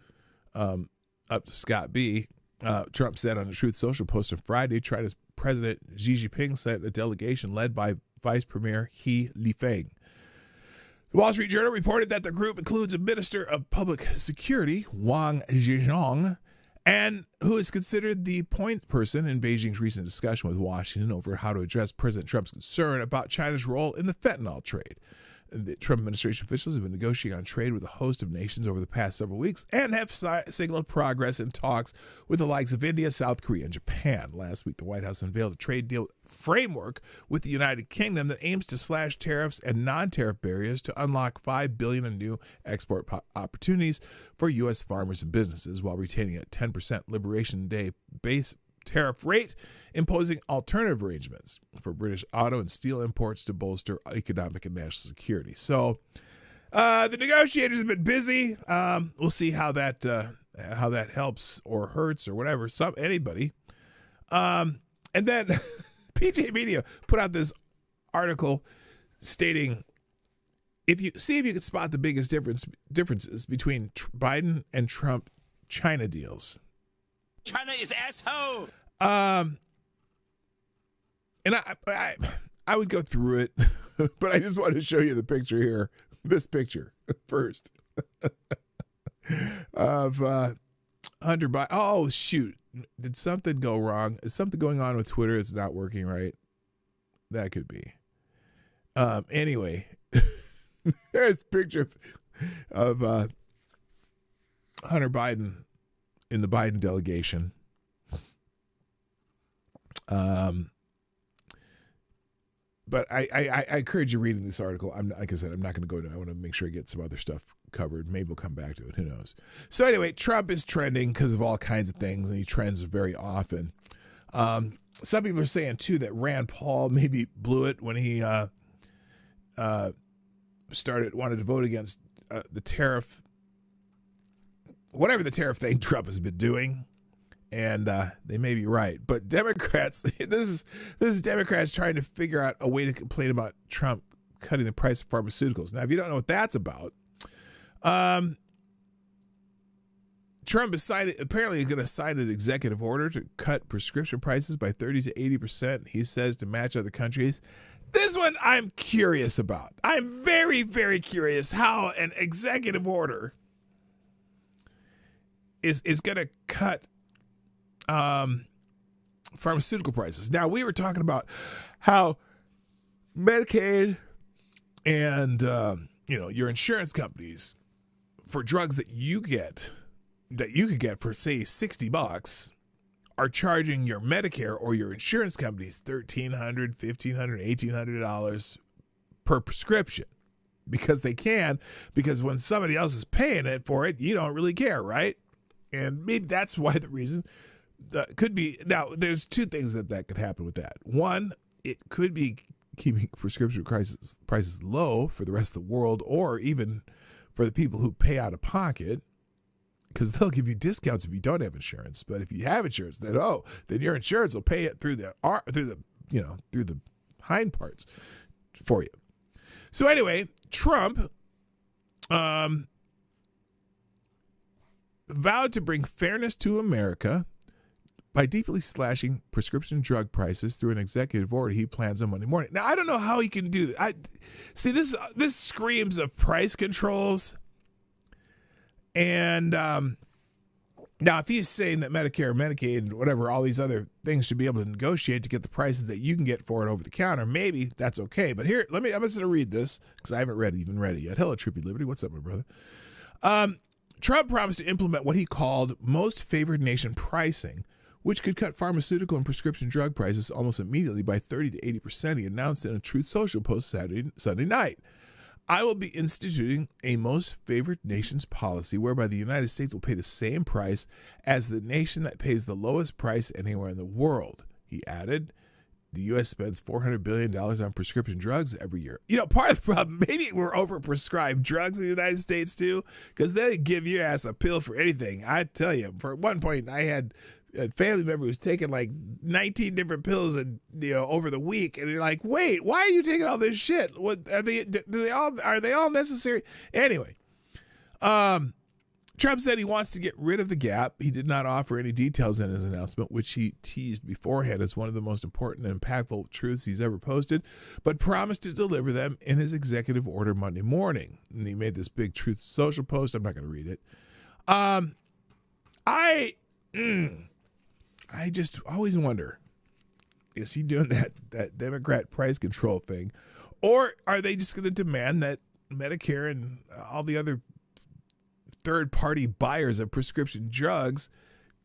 Scott B. Trump said on the Truth Social post on Friday, China's President Xi Jinping sent a delegation led by Vice Premier He Lifeng. The Wall Street Journal reported that the group includes a Minister of Public Security, Wang Zhejiang, and who is considered the point person in Beijing's recent discussion with Washington over how to address President Trump's concern about China's role in the fentanyl trade. The Trump administration officials have been negotiating on trade with a host of nations over the past several weeks and have signaled progress in talks with the likes of India, South Korea, and Japan. Last week, the White House unveiled a trade deal framework with the United Kingdom that aims to slash tariffs and non-tariff barriers to unlock $5 billion in new export opportunities for U.S. farmers and businesses while retaining a 10% Liberation Day base tariff rate, imposing alternative arrangements for British auto and steel imports to bolster economic and national security. So the negotiators have been busy. We'll see how that helps or hurts or whatever, anybody. And then PJ Media put out this article stating, if you can spot the biggest differences between Biden and Trump China deals. China is asshole. And I would go through it, but I just wanted to show you the picture here. This picture first of Hunter Biden. Oh shoot! Did something go wrong? Is something going on with Twitter? It's not working right. That could be. Anyway, there's a picture of Hunter Biden in the Biden delegation. But I encourage you reading this article. Like I said, I'm not going to go into it. I want to make sure I get some other stuff covered. Maybe we'll come back to it. Who knows? So anyway, Trump is trending because of all kinds of things, and he trends very often. Some people are saying, too, that Rand Paul maybe blew it when he wanted to vote against the tariff, whatever the tariff thing Trump has been doing. And they may be right. But Democrats, this is Democrats trying to figure out a way to complain about Trump cutting the price of pharmaceuticals. Now, if you don't know what that's about, Trump is apparently going to sign an executive order to cut prescription prices by 30 to 80%, he says, to match other countries. This one I'm curious about. I'm very, very curious how an executive order is going to cut pharmaceutical prices. Now, we were talking about how Medicaid and your insurance companies for drugs that you could get for say $60 are charging your Medicare or your insurance companies $1,300, $1,500, $1,800 per prescription because they can. Because when somebody else is paying it for it, you don't really care, right? And maybe that's why the reason. Could be. Now, there's two things that could happen with that. One, it could be keeping prescription prices low for the rest of the world, or even for the people who pay out of pocket, because they'll give you discounts if you don't have insurance. But if you have insurance, then your insurance will pay it through the hind parts for you. So anyway, Trump vowed to bring fairness to America by deeply slashing prescription drug prices through an executive order he plans on Monday morning. Now, I don't know how he can do that. This screams of price controls. And now, if he's saying that Medicare, Medicaid, and whatever, all these other things should be able to negotiate to get the prices that you can get for it over the counter, maybe that's okay. But here, I'm just going to read this because I haven't even read it yet. Hello, Trippy Liberty. What's up, my brother? Trump promised to implement what he called most favored nation pricing, which could cut pharmaceutical and prescription drug prices almost immediately by 30 to 80%, he announced in a Truth Social post Sunday night. I will be instituting a most favored nations policy whereby the United States will pay the same price as the nation that pays the lowest price anywhere in the world. He added, the U.S. spends $400 billion on prescription drugs every year. Part of the problem, maybe we're overprescribed drugs in the United States too, because they give your ass a pill for anything. I tell you, for one point, I had a family member who's taking like 19 different pills and over the week, and you're like, wait, why are you taking all this shit? What are they all necessary? Anyway, Trump said he wants to get rid of the gap. He did not offer any details in his announcement, which he teased beforehand as one of the most important and impactful truths he's ever posted, but promised to deliver them in his executive order Monday morning. And he made this big Truth Social post. I'm not going to read it. I just always wonder, is he doing that Democrat price control thing? Or are they just going to demand that Medicare and all the other third-party buyers of prescription drugs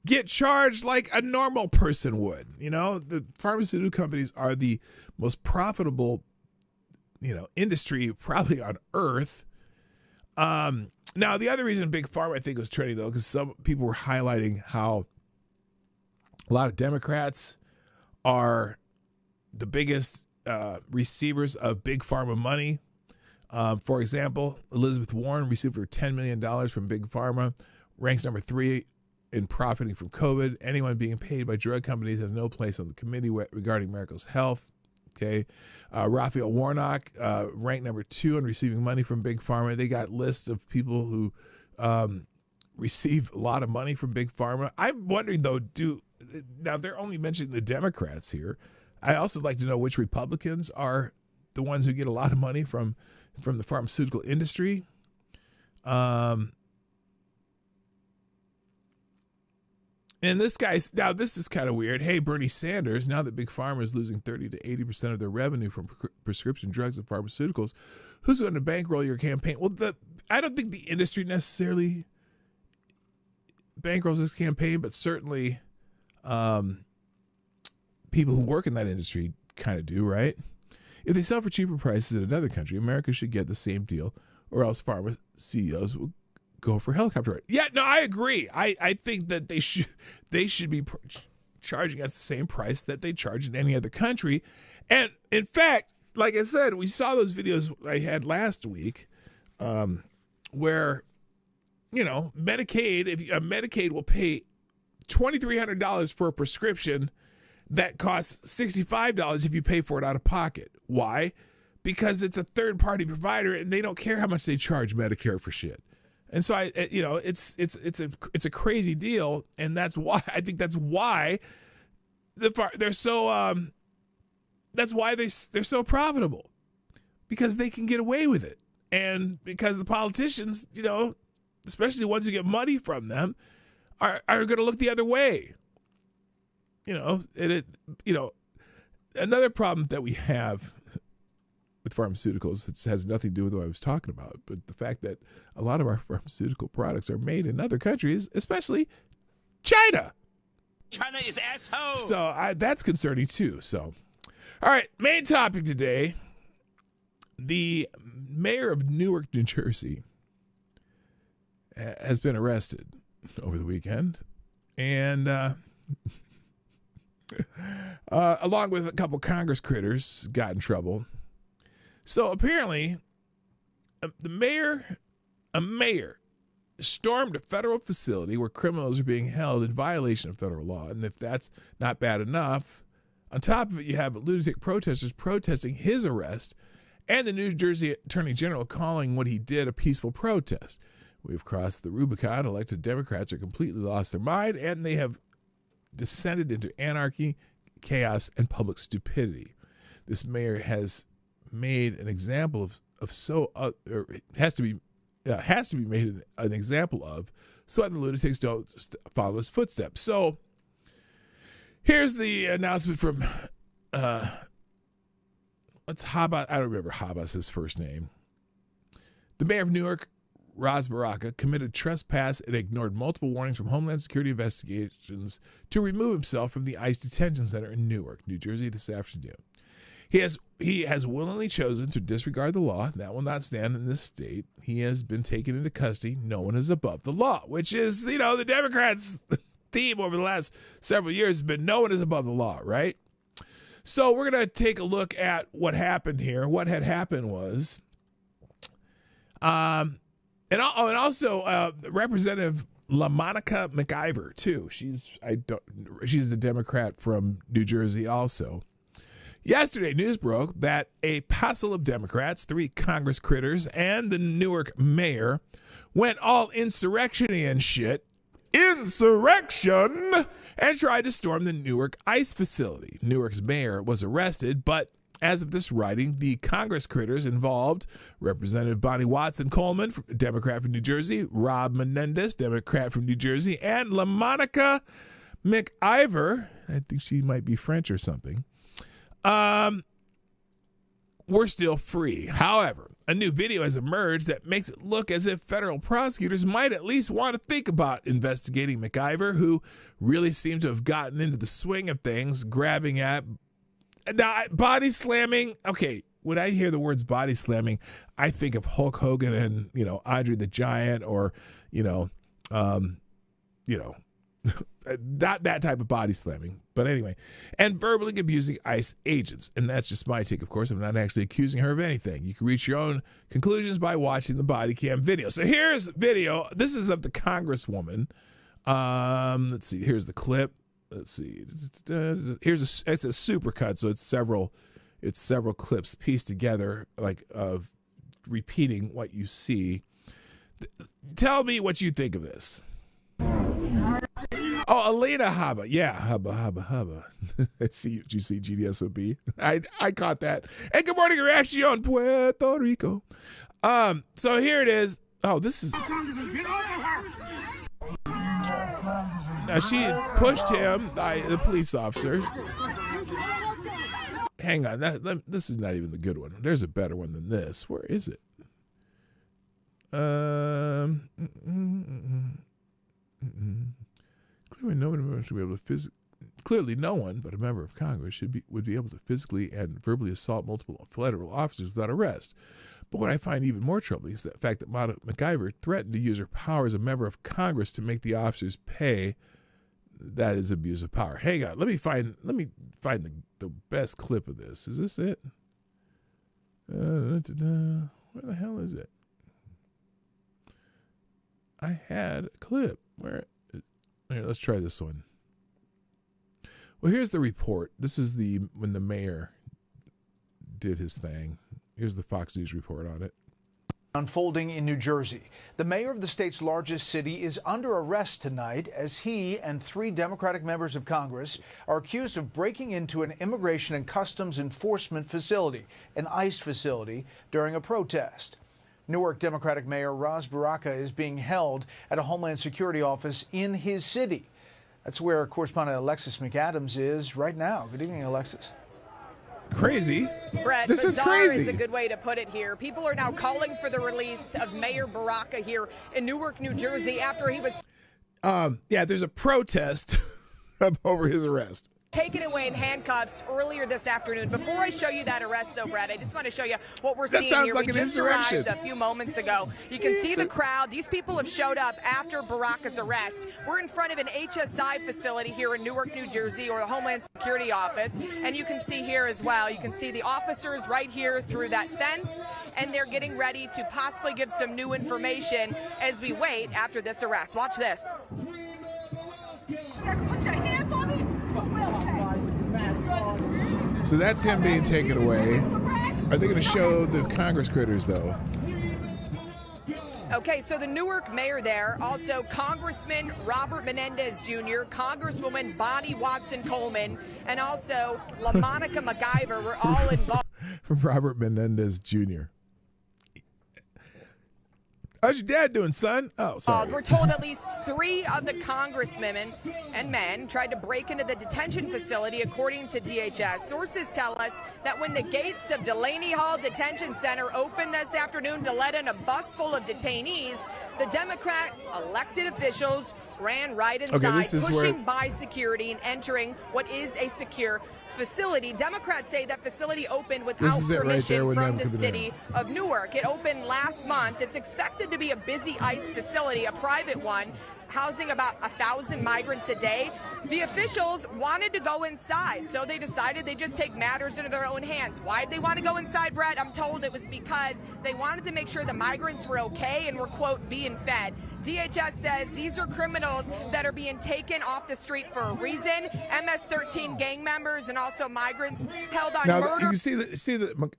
get charged like a normal person would? You know, the pharmaceutical companies are the most profitable, industry probably on earth. Now, the other reason Big Pharma, I think, was trending, though, because some people were highlighting how a lot of Democrats are the biggest receivers of Big Pharma money. For example, Elizabeth Warren received her $10 million from Big Pharma, ranks number 3 in profiting from COVID. Anyone being paid by drug companies has no place on the committee regarding America's health. Okay. Raphael Warnock ranked number 2 in receiving money from Big Pharma. They got lists of people who receive a lot of money from Big Pharma. I'm wondering, though, now they're only mentioning the Democrats here. I also like to know which Republicans are the ones who get a lot of money from the pharmaceutical industry. And this is kind of weird. Hey, Bernie Sanders, now that Big Pharma is losing 30 to 80% of their revenue from prescription drugs and pharmaceuticals, who's going to bankroll your campaign? Well, I don't think the industry necessarily bankrolls this campaign, but certainly people who work in that industry kind of do, right? If they sell for cheaper prices in another country, America should get the same deal, or else pharma CEOs will go for helicopter ride. Yeah, no, I agree. I think that they should be charging us the same price that they charge in any other country. And in fact, like I said, we saw those videos I had last week, where Medicaid will pay $2,300 for a prescription that costs $65 if you pay for it out of pocket. Why? Because it's a third-party provider, and they don't care how much they charge Medicare for shit. And so it's a crazy deal, and that's why they're so they're so profitable, because they can get away with it, and because the politicians, especially the ones who get money from them, are going to look the other way. Another problem that we have with pharmaceuticals, it has nothing to do with what I was talking about, but the fact that a lot of our pharmaceutical products are made in other countries, especially China. China is asshole. So that's concerning too. So, all right, main topic today. The mayor of Newark, New Jersey, has been arrested over the weekend, and along with a couple Congress critters, got in trouble. So apparently, a mayor stormed a federal facility where criminals are being held in violation of federal law. And if that's not bad enough, on top of it, you have lunatic protesters protesting his arrest, and the New Jersey Attorney General calling what he did a peaceful protest. We've crossed the Rubicon. Elected Democrats are completely lost their mind, and they have descended into anarchy, chaos, and public stupidity. This mayor has made an example has to be made an example of, so that the lunatics don't follow his footsteps. So here's the announcement from I don't remember Habas's first name. The mayor of Newark, Ras Baraka, committed trespass and ignored multiple warnings from Homeland Security investigations to remove himself from the ICE detention center in Newark, New Jersey this afternoon. He has willingly chosen to disregard the law. That will not stand in this state. He has been taken into custody. No one is above the law, which is, the Democrats' theme over the last several years has been no one is above the law, right? So we're going to take a look at what happened here. What had happened was, and also Representative LaMonica McIver too. She's a Democrat from New Jersey also. Yesterday, news broke that a passel of Democrats, 3 Congress critters, and the Newark mayor went all insurrection-y and shit, insurrection, and tried to storm the Newark ICE facility. Newark's mayor was arrested, but as of this writing, the Congress critters involved, Representative Bonnie Watson Coleman, Democrat from New Jersey, Rob Menendez, Democrat from New Jersey, and LaMonica McIver, I think she might be French or something, were still free. However, a new video has emerged that makes it look as if federal prosecutors might at least want to think about investigating McIver, who really seemed to have gotten into the swing of things, grabbing at body slamming. Okay, when I hear the words body slamming, I think of Hulk Hogan and, Andre the Giant, or, not that type of body slamming. But anyway, and verbally abusing ICE agents. And that's just my take, of course. I'm not actually accusing her of anything. You can reach your own conclusions by watching the body cam video. So here's video. This is of the Congresswoman. Let's see. Here's the clip. Let's see. It's a supercut, so it's several clips pieced together, like of repeating what you see. Tell me what you think of this. Oh, Elena Haba. Yeah, Haba. Did you see GDSOB? I caught that. And good morning, Reaction, Puerto Rico. So here it is. Oh, this is... Now, she had pushed him, the police officer. Hang on. This is not even the good one. There's a better one than this. Where is it? Clearly, no one should be able to Clearly, no one but a member of Congress would be able to physically and verbally assault multiple federal officers without arrest. But what I find even more troubling is the fact that McIver threatened to use her power as a member of Congress to make the officers pay. That is abuse of power. Hang on, let me find the best clip of this. Is this it? Where the hell is it? I had a clip. Here, let's try this one. Well, here's the report. This is when the mayor did his thing. Here's the Fox News report on it. Unfolding in New Jersey. The mayor of the state's largest city is under arrest tonight as he and 3 Democratic members of Congress are accused of breaking into an Immigration and Customs Enforcement facility, an ICE facility, during a protest. Newark Democratic Mayor Ras Baraka is being held at a Homeland Security office in his city. That's where correspondent Alexis McAdams is right now. Good evening, Alexis. Crazy. Brett, this is crazy. Is a good way to put it here. People are now calling for the release of Mayor Baraka here in Newark, New Jersey, after he was... there's a protest over his arrest. Taken away in handcuffs earlier this afternoon. Before I show you that arrest, though, Brad, I just want to show you what we're seeing sounds here. Like we an just insurrection. arrived a few moments ago. You can see the crowd. These people have showed up after Baraka's arrest. We're in front of an HSI facility here in Newark, New Jersey, or the Homeland Security office. And you can see here as well, you can see the officers right here through that fence, and they're getting ready to possibly give some new information as we wait after this arrest. Watch this. Put your hands on me. So that's him being taken away. Are they going to show the Congress critters, though? Okay, so the Newark mayor there, also Congressman Robert Menendez Jr., Congresswoman Bonnie Watson Coleman, and also LaMonica McIver were all involved. Robert Menendez Jr. How's your dad doing, son? Oh, sorry. We're told at least 3 of the congresswomen and men tried to break into the detention facility, according to DHS. Sources tell us that when the gates of Delaney Hall Detention Center opened this afternoon to let in a bus full of detainees, the Democrat elected officials ran right inside, pushing by security and entering what is a secure facility. Democrats say that facility opened without permission from the city of Newark. It opened last month. It's expected to be a busy ICE facility, a private one. housing about 1,000 migrants a day. The officials wanted to go inside, so they decided they just take matters into their own hands. Why did they want to go inside, Brett? I'm told it was because they wanted to make sure the migrants were okay and were, quote, being fed. DHS says these are criminals that are being taken off the street for a reason. MS-13 gang members and also migrants held on now, murder. You see the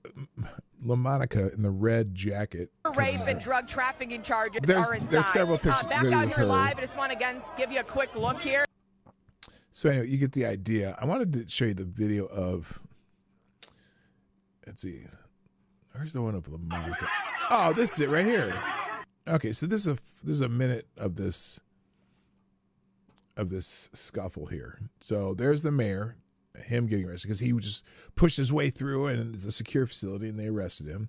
LaMonica in the red jacket. Rape and drug trafficking charges are inside. There's several pictures back of out here her. live. I just want to again give you a quick look here. So anyway, you get the idea. I wanted to show you the video of. Let's see. Where's the one of LaMonica? Oh, this is it right here. Okay, so this is a minute of this scuffle here. So there's the mayor, him getting arrested because he just pushed his way through, and it's a secure facility, and they arrested him.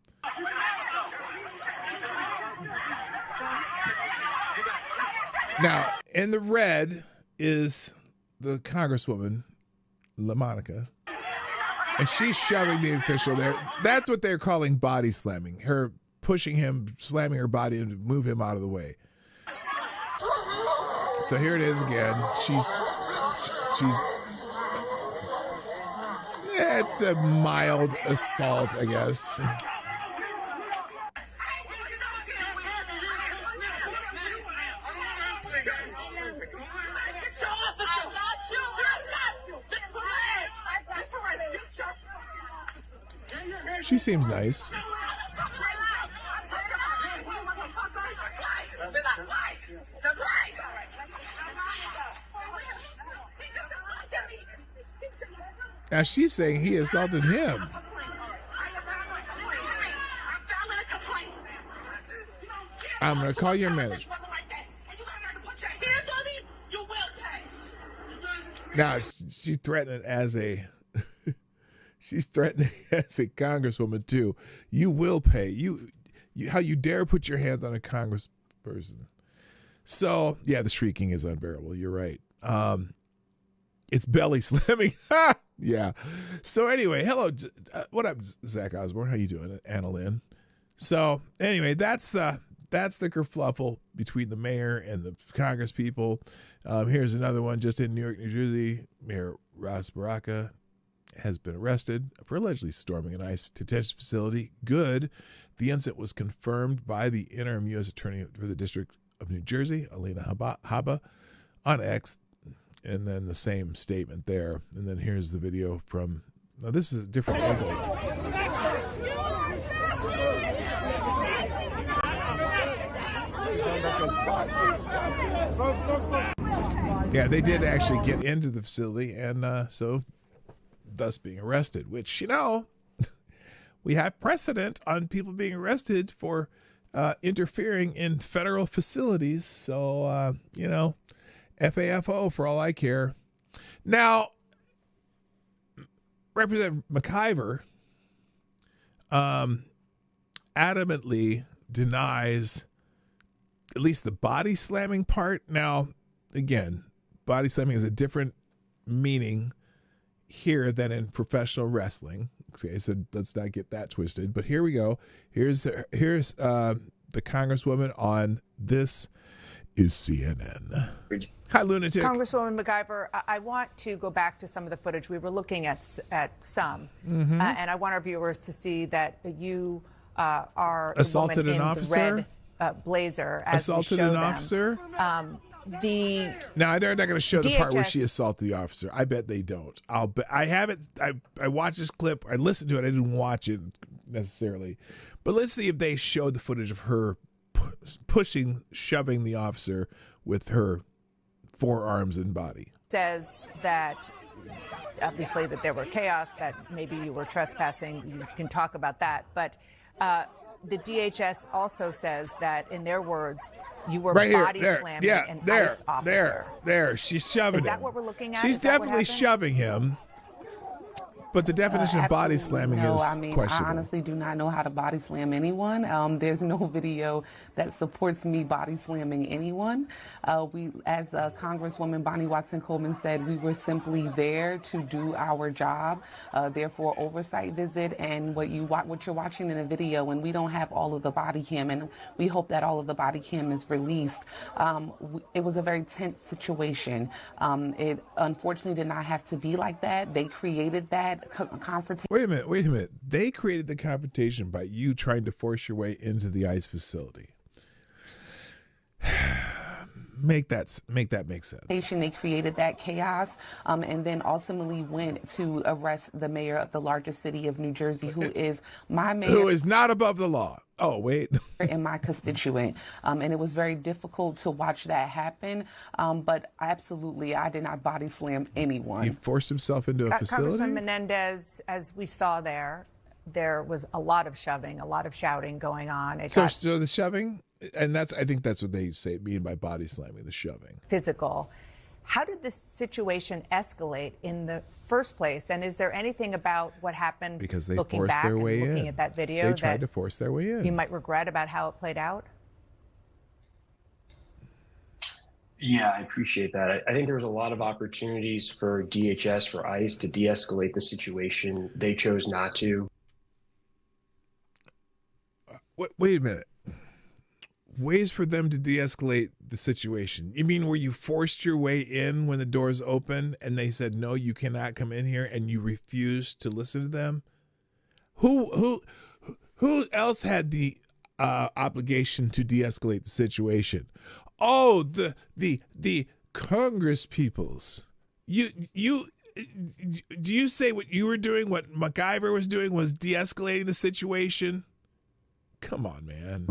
Now, in the red is the Congresswoman, LaMonica, and she's shoving the official there. That's what they're calling body slamming. Her pushing him, slamming her body to move him out of the way. So here it is again. She's it's a mild assault, I guess. She seems nice. Now she's saying he assaulted him. I'm going to call your manager. Now she threatened as a she's threatening as a congresswoman too. You will pay. You how you dare put your hands on a congressperson. So yeah, the shrieking is unbearable. You're right. It's belly slamming. Yeah. So anyway, hello. What up, Zach Osborne? How you doing, Anna Lynn? So anyway, that's the kerfluffle between the mayor and the Congress people. Here's another one just in Newark, New Jersey. Mayor Ras Baraka has been arrested for allegedly storming an ICE detention facility. Good. The incident was confirmed by the interim U.S. Attorney for the District of New Jersey, Alina Habba, on X. And then the same statement there. And then here's the video from, now this is a different angle. Yeah, they did actually get into the facility and so thus being arrested, which, you know, we have precedent on people being arrested for interfering in federal facilities. So, you know, FAFO for all I care. Now, Representative McIver adamantly denies at least the body slamming part. Now, again, body slamming is a different meaning here than in professional wrestling. Okay, so let's not get that twisted. But here we go. Here's the Congresswoman on This Is CNN. Hi, Lunatic. Congresswoman McIver, I want to go back to some of the footage. We were looking at some, and I want our viewers to see that you are assaulted the woman an in officer? the red blazer. As assaulted we show an them. officer? Now they're not going to show the part where DHS she assaulted the officer. I bet they don't. I haven't. I watched this clip. I listened to it. I didn't watch it necessarily, but let's see if they showed the footage of her shoving the officer with her forearms and body. Says that obviously that there were chaos, that maybe you were trespassing. You can talk about that, but the DHS also says that, in their words, you were right body here, slamming an there, ICE officer. There. She's shoving him. Is that what we're looking at? She's Is that what definitely happened? shoving him. But the definition of body slamming is questionable. I honestly do not know how to body slam anyone. There's no video that supports me body slamming anyone. We, as Congresswoman Bonnie Watson Coleman said, we were simply there to do our job. Therefore, oversight visit and what you're watching in a video, and we don't have all of the body cam, and we hope that all of the body cam is released. It was a very tense situation. It unfortunately did not have to be like that. They created that confrontation. Wait a minute. They created the confrontation by you trying to force your way into the ICE facility. Make that make sense. They created that chaos, and then ultimately went to arrest the mayor of the largest city of New Jersey, who is my mayor. Who is not above the law. Oh, wait. And my constituent. And it was very difficult to watch that happen. But absolutely, I did not body slam anyone. He forced himself into a facility? Congressman Menendez, as we saw there was a lot of shoving, a lot of shouting going on. So the shoving, and I think that's what they mean by body slamming, the shoving. Physical. How did this situation escalate in the first place? And is there anything about what happened because they looking forced back their way and looking in. At that video They tried to force their way in. You might regret about how it played out? Yeah, I appreciate that. I think there was a lot of opportunities for DHS, for ICE to de-escalate the situation. They chose not to. Wait a minute. Ways for them to de-escalate the situation. You mean where you forced your way in when the doors open and they said, no, you cannot come in here, and you refused to listen to them? Who else had the obligation to de-escalate the situation? Oh, the Congress peoples. Do you say what you were doing, what MacGyver was doing, was de-escalating the situation? Come on, man.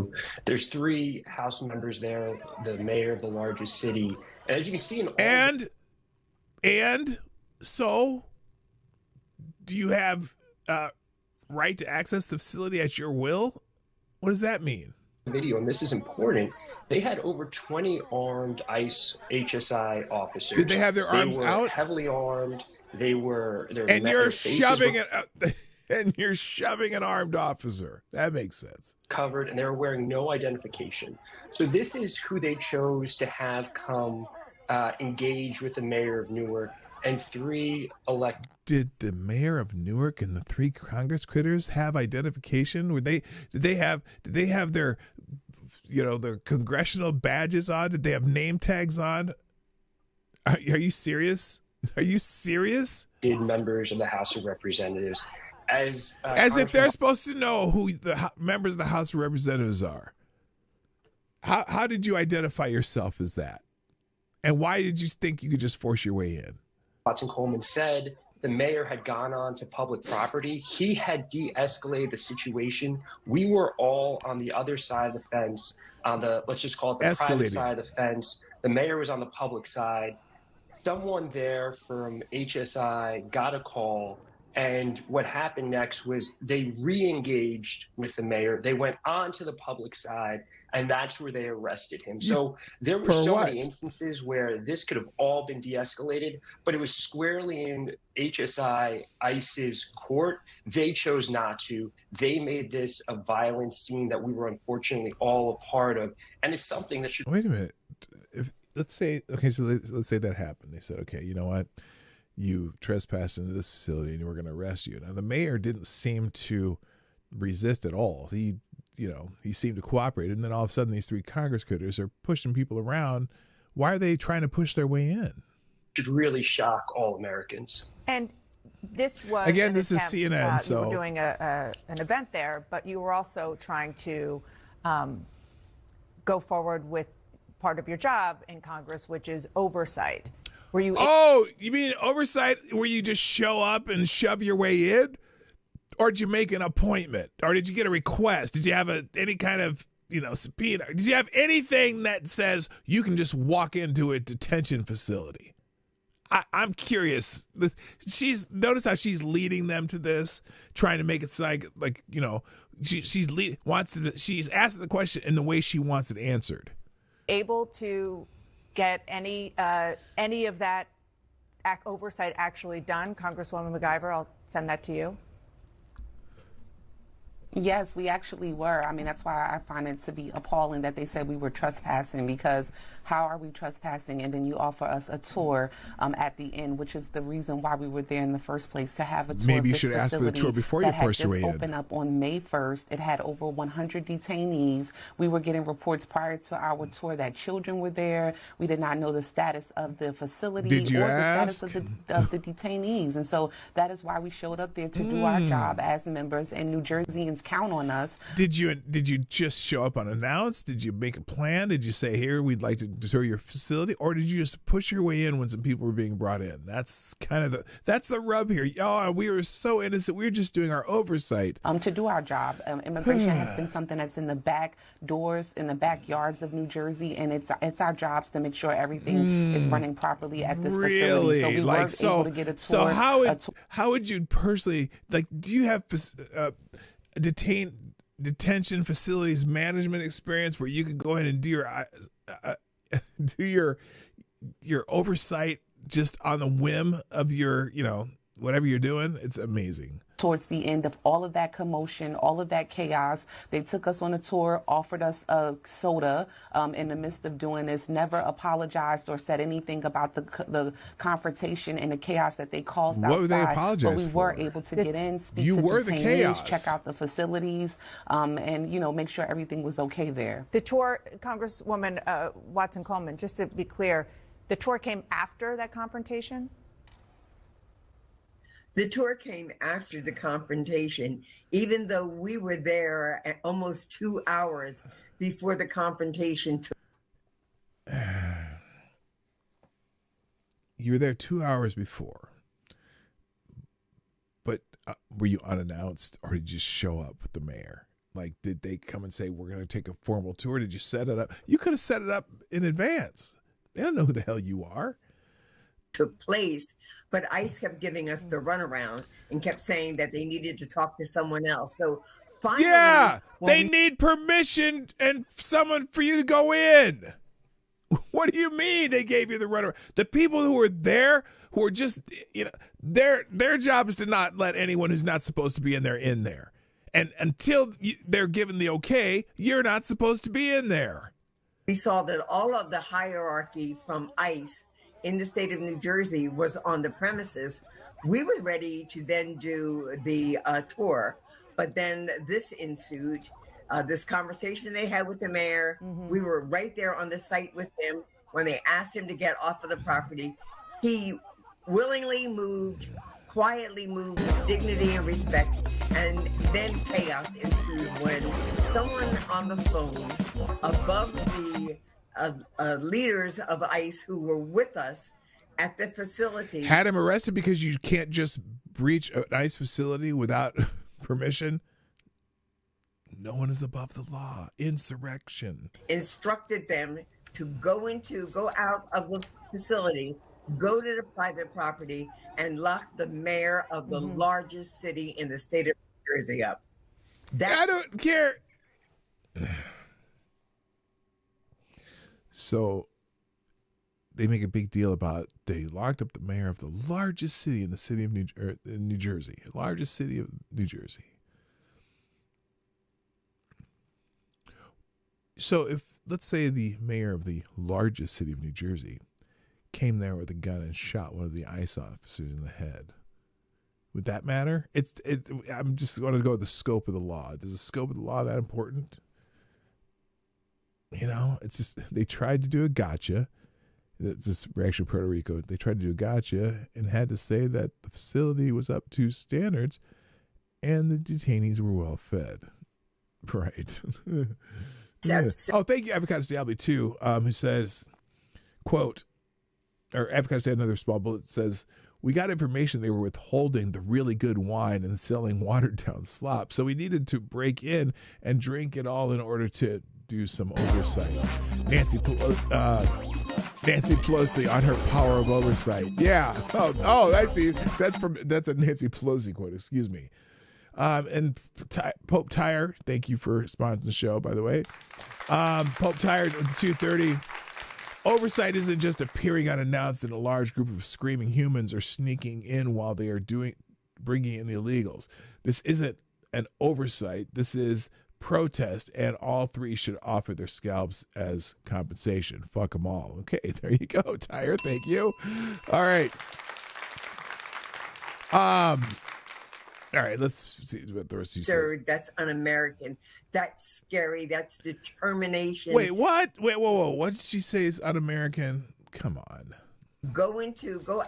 There's 3 House members there, the mayor of the largest city. And as you can see in all And so do you have right to access the facility at your will? What does that mean? Video, and this is important, they had over 20 armed ICE HSI officers. Did they have their arms out? out? Heavily armed. And you're shoving it. And you're shoving an armed officer. That makes sense. Covered, and they were wearing no identification. So this is who they chose to have come engage with the mayor of Newark and 3 elect. Did the mayor of Newark and the 3 Congress critters have identification? Did they have their their congressional badges on? Did they have name tags on? Are you serious? Are you serious? Did members of the House of Representatives. As if they're supposed to know who the members of the House of Representatives are. How did you identify yourself as that? And why did you think you could just force your way in? Watson Coleman said the mayor had gone on to public property. He had de-escalated the situation. We were all on the other side of the fence, on the, let's just call it the private side of the fence. The mayor was on the public side. Someone there from HSI got a call. And what happened next was they re-engaged with the mayor. They went on to the public side, and that's where they arrested him. So there were many instances where this could have all been de-escalated, but it was squarely in HSI ICE's court. They chose not to. They made this a violent scene that we were unfortunately all a part of. And it's something that should... Wait a minute. Let's say that happened. They said, okay, you know what? You trespassed into this facility and we're going to arrest you. Now, the mayor didn't seem to resist at all. He seemed to cooperate. And then all of a sudden, these 3 Congress critters are pushing people around. Why are they trying to push their way in? Should really shock all Americans. And this was this is CNN. You were doing an event there, but you were also trying to go forward with part of your job in Congress, which is oversight. Were you? Oh, you mean oversight where you just show up and shove your way in? Or did you make an appointment? Or did you get a request? Did you have any kind of, subpoena? Did you have anything that says you can just walk into a detention facility? I'm curious. Notice how she's leading them to this, trying to make it she's asking the question in the way she wants it answered. Able to get any of that oversight actually done? Congresswoman MacIver, I'll send that to you. Yes, we actually were. I mean, that's why I find it to be appalling that they said we were trespassing, because how are we trespassing? And then you offer us a tour at the end, which is the reason why we were there in the first place, to have a tour. Maybe you of this should ask for the tour before you forced your way in. Opened up on May 1st. It had over 100 detainees. We were getting reports prior to our tour that children were there. We did not know the status of the facility Did you or ask? the status of the detainees. And so that is why we showed up there to do our job as members, and New Jerseyans count on us. Did you just show up unannounced? Did you make a plan? Did you say, here, we'd like to tour your facility? Or did you just push your way in when some people were being brought in? That's kind of that's the rub here. Oh, we were so innocent. We were just doing our oversight. To do our job. Immigration has been something that's in the back doors, in the backyards of New Jersey, and it's our jobs to make sure everything is running properly at this facility. So we were able to get a tour. So how would you personally, like, do you have detention facilities management experience where you can go in and do your oversight just on the whim of your, whatever you're doing? It's amazing. Towards the end of all of that commotion, all of that chaos, they took us on a tour, offered us a soda in the midst of doing this, never apologized or said anything about the confrontation and the chaos that they caused outside. What were they apologized But we were for? able to get in, speak You to were the detainees, chaos. check out the facilities, and, make sure everything was okay there. The tour, Congresswoman Watson-Coleman, just to be clear, the tour came after that confrontation? The tour came after the confrontation, even though we were there at almost 2 hours before the confrontation took. You were there 2 hours before, but were you unannounced, or did you just show up with the mayor? Like, did they come and say, we're going to take a formal tour? Did you set it up? You could have set it up in advance. They don't know who the hell you are. Took place, but ICE kept giving us the runaround and kept saying that they needed to talk to someone else. So finally, they need permission and someone for you to go in. What do you mean they gave you the runaround? The people who were there, who are just, their job is to not let anyone who's not supposed to be in there. And until they're given the okay, you're not supposed to be in there. We saw that all of the hierarchy from ICE in the state of New Jersey was on the premises. We were ready to then do the tour, but then this ensued, this conversation they had with the mayor. We were right there on the site with him when they asked him to get off of the property. He willingly moved, quietly moved with dignity and respect, and then chaos ensued when someone on the phone above the leaders of ICE who were with us at the facility had him arrested because you can't just breach an ICE facility without permission. No one is above the law. Insurrection. Instructed them to go out of the facility, go to the private property, and lock the mayor of the largest city in the state of New Jersey up. I don't care. So they make a big deal about they locked up the mayor of the largest city in the city of New Jersey, largest city of New Jersey. So if, let's say, the mayor of the largest city of New Jersey came there with a gun and shot one of the ICE officers in the head, would that matter? I'm just going to go with the scope of the law. Is the scope of the law that important? It's just, they tried to do a gotcha. It's this reaction Puerto Rico. They tried to do a gotcha and had to say that the facility was up to standards and the detainees were well fed. Right. Yeah. Oh, thank you, Avocado Stabby, too, who says, quote, or Avocado Stabby, another small bullet, says, we got information they were withholding the really good wine and selling watered down slop. So we needed to break in and drink it all in order to do some oversight. Nancy Pelosi on her power of oversight. Yeah. Oh, I see. That's a Nancy Pelosi quote. Excuse me. And Pope Tyre, thank you for sponsoring the show, by the way. Pope Tyre at 2:30. Oversight isn't just appearing unannounced in a large group of screaming humans or sneaking in while they are bringing in the illegals. This isn't an oversight. This is protest, and all three should offer their scalps as compensation. Fuck them all. Okay, there you go, Tyre. Thank you. All right. All right, let's see what the rest of you says. That's un-American. That's scary. That's determination. Wait, what? Wait, whoa. What did she say is un-American? Come on. Go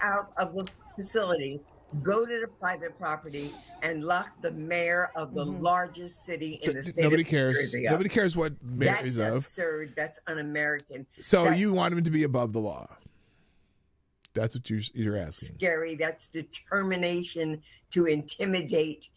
out of the facility, go to the private property, and lock the mayor of the largest city in the state Nobody of cares. New Jersey up. Nobody cares what mayor is of. That's absurd. That's un-American. So That's you want him to be above the law? That's what you're asking. scary. That's determination to intimidate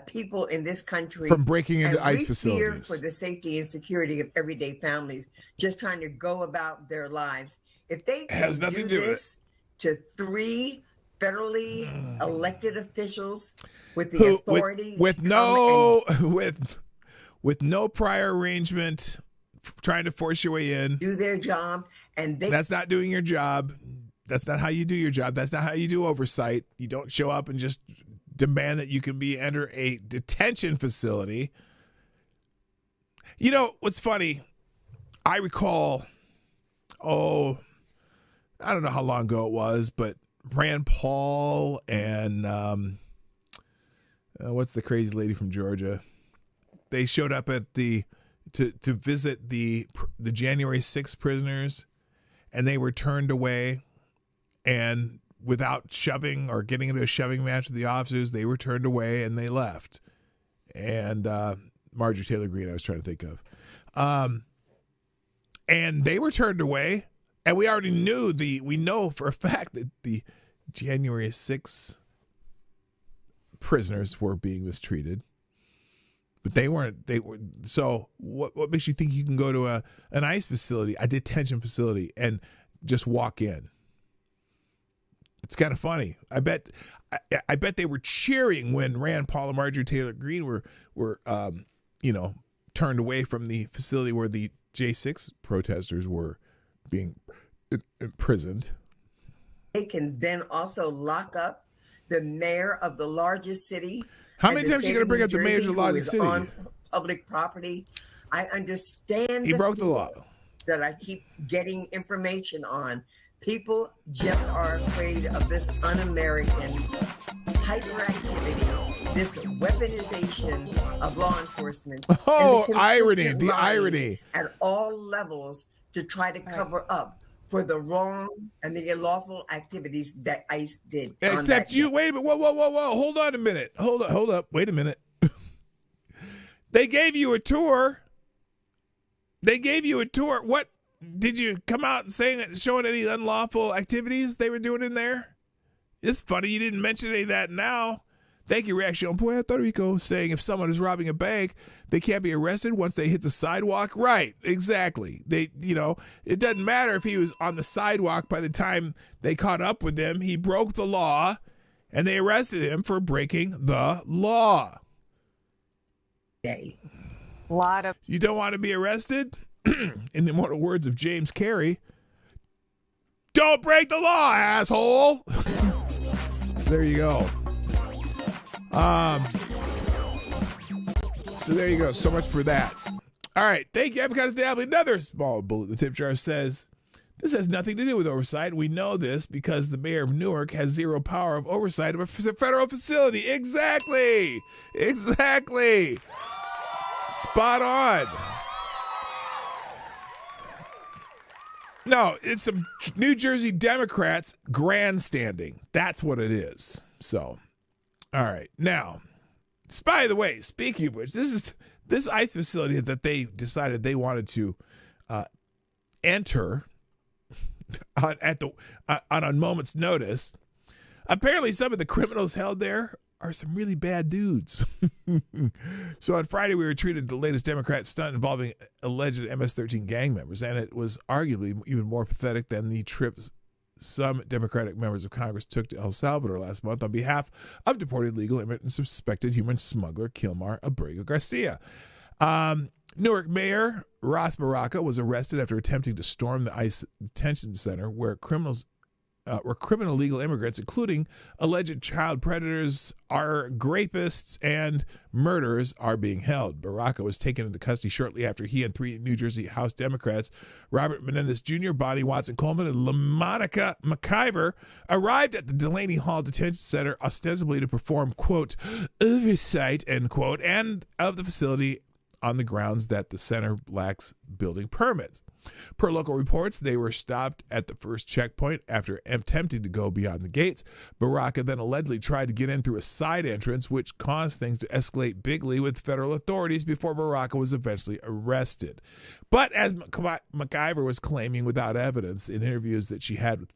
people in this country From breaking into and ICE we facilities. Fear for the safety and security of everyday families just trying to go about their lives. If they It has nothing do to do with this to 3 federally elected officials with the Who, authority with no with no prior arrangement, trying to force your way in, do their job, and that's not doing your job. That's not how you do your job. That's not how you do oversight. You don't show up and just demand that you can be enter a detention facility. You know what's funny? I recall, I don't know how long ago it was, but Rand Paul and what's the crazy lady from Georgia? They showed up at to visit the January 6th prisoners, and they were turned away. And without shoving or getting into a shoving match with the officers, they were turned away and they left. And Marjorie Taylor Greene, I was trying to think of. And they were turned away. And we already knew we know for a fact that the January 6th prisoners were being mistreated. But they weren't. So what makes you think you can go to an ICE facility, a detention facility, and just walk in? It's kind of funny. I bet they were cheering when Rand Paul and Marjorie Taylor Greene were turned away from the facility where the J6 protesters were being imprisoned. They can then also lock up the mayor of the largest city. How many times are you going to bring up the mayor of the largest city? On public property. I understand he broke the law that I keep getting information on. People just are afraid of this un-American hyperactivity, this weaponization of law enforcement. Oh, and irony, the lying irony. At all levels to try to cover up for the wrong and the unlawful activities that ICE did. Except you, wait a minute, whoa, hold on a minute. Hold up, wait a minute. They gave you a tour. What? Did you come out and showing any unlawful activities they were doing in there? It's funny you didn't mention any of that now. Thank you, Reaction Puerto Rico, saying if someone is robbing a bank, they can't be arrested once they hit the sidewalk. Right, exactly. It doesn't matter if he was on the sidewalk by the time they caught up with him. He broke the law, and they arrested him for breaking the law. A lot of you don't want to be arrested? In the immortal words of James Carey, don't break the law, asshole. There you go. So there you go. So much for that. All right. Thank you, Avocados Daily. Another small bullet in the tip jar says, this has nothing to do with oversight. We know this because the mayor of Newark has zero power of oversight of a federal facility. Exactly. Spot on. No, it's some New Jersey Democrats grandstanding. That's what it is. So, all right. Now, by the way, speaking of which, this ICE facility that they decided they wanted to enter on a moment's notice. Apparently, some of the criminals held there are some really bad dudes. So on Friday, we were treated the latest Democrat stunt involving alleged MS-13 gang members, and it was arguably even more pathetic than the trips some Democratic members of Congress took to El Salvador last month on behalf of deported legal immigrant and suspected human smuggler Kilmar Abrego Garcia. Newark Mayor Ras Baraka was arrested after attempting to storm the ICE detention center where criminal illegal immigrants, including alleged child predators, rapists, and murderers, are being held. Baraka was taken into custody shortly after he and 3 New Jersey House Democrats, Robert Menendez Jr., Bonnie Watson-Coleman, and LaMonica McIver, arrived at the Delaney Hall Detention Center ostensibly to perform, quote, oversight, end quote, and of the facility on the grounds that the center lacks building permits. Per local reports, they were stopped at the first checkpoint after attempting to go beyond the gates. Baraka then allegedly tried to get in through a side entrance, which caused things to escalate bigly with federal authorities before Baraka was eventually arrested. But as McIver was claiming without evidence in interviews that she had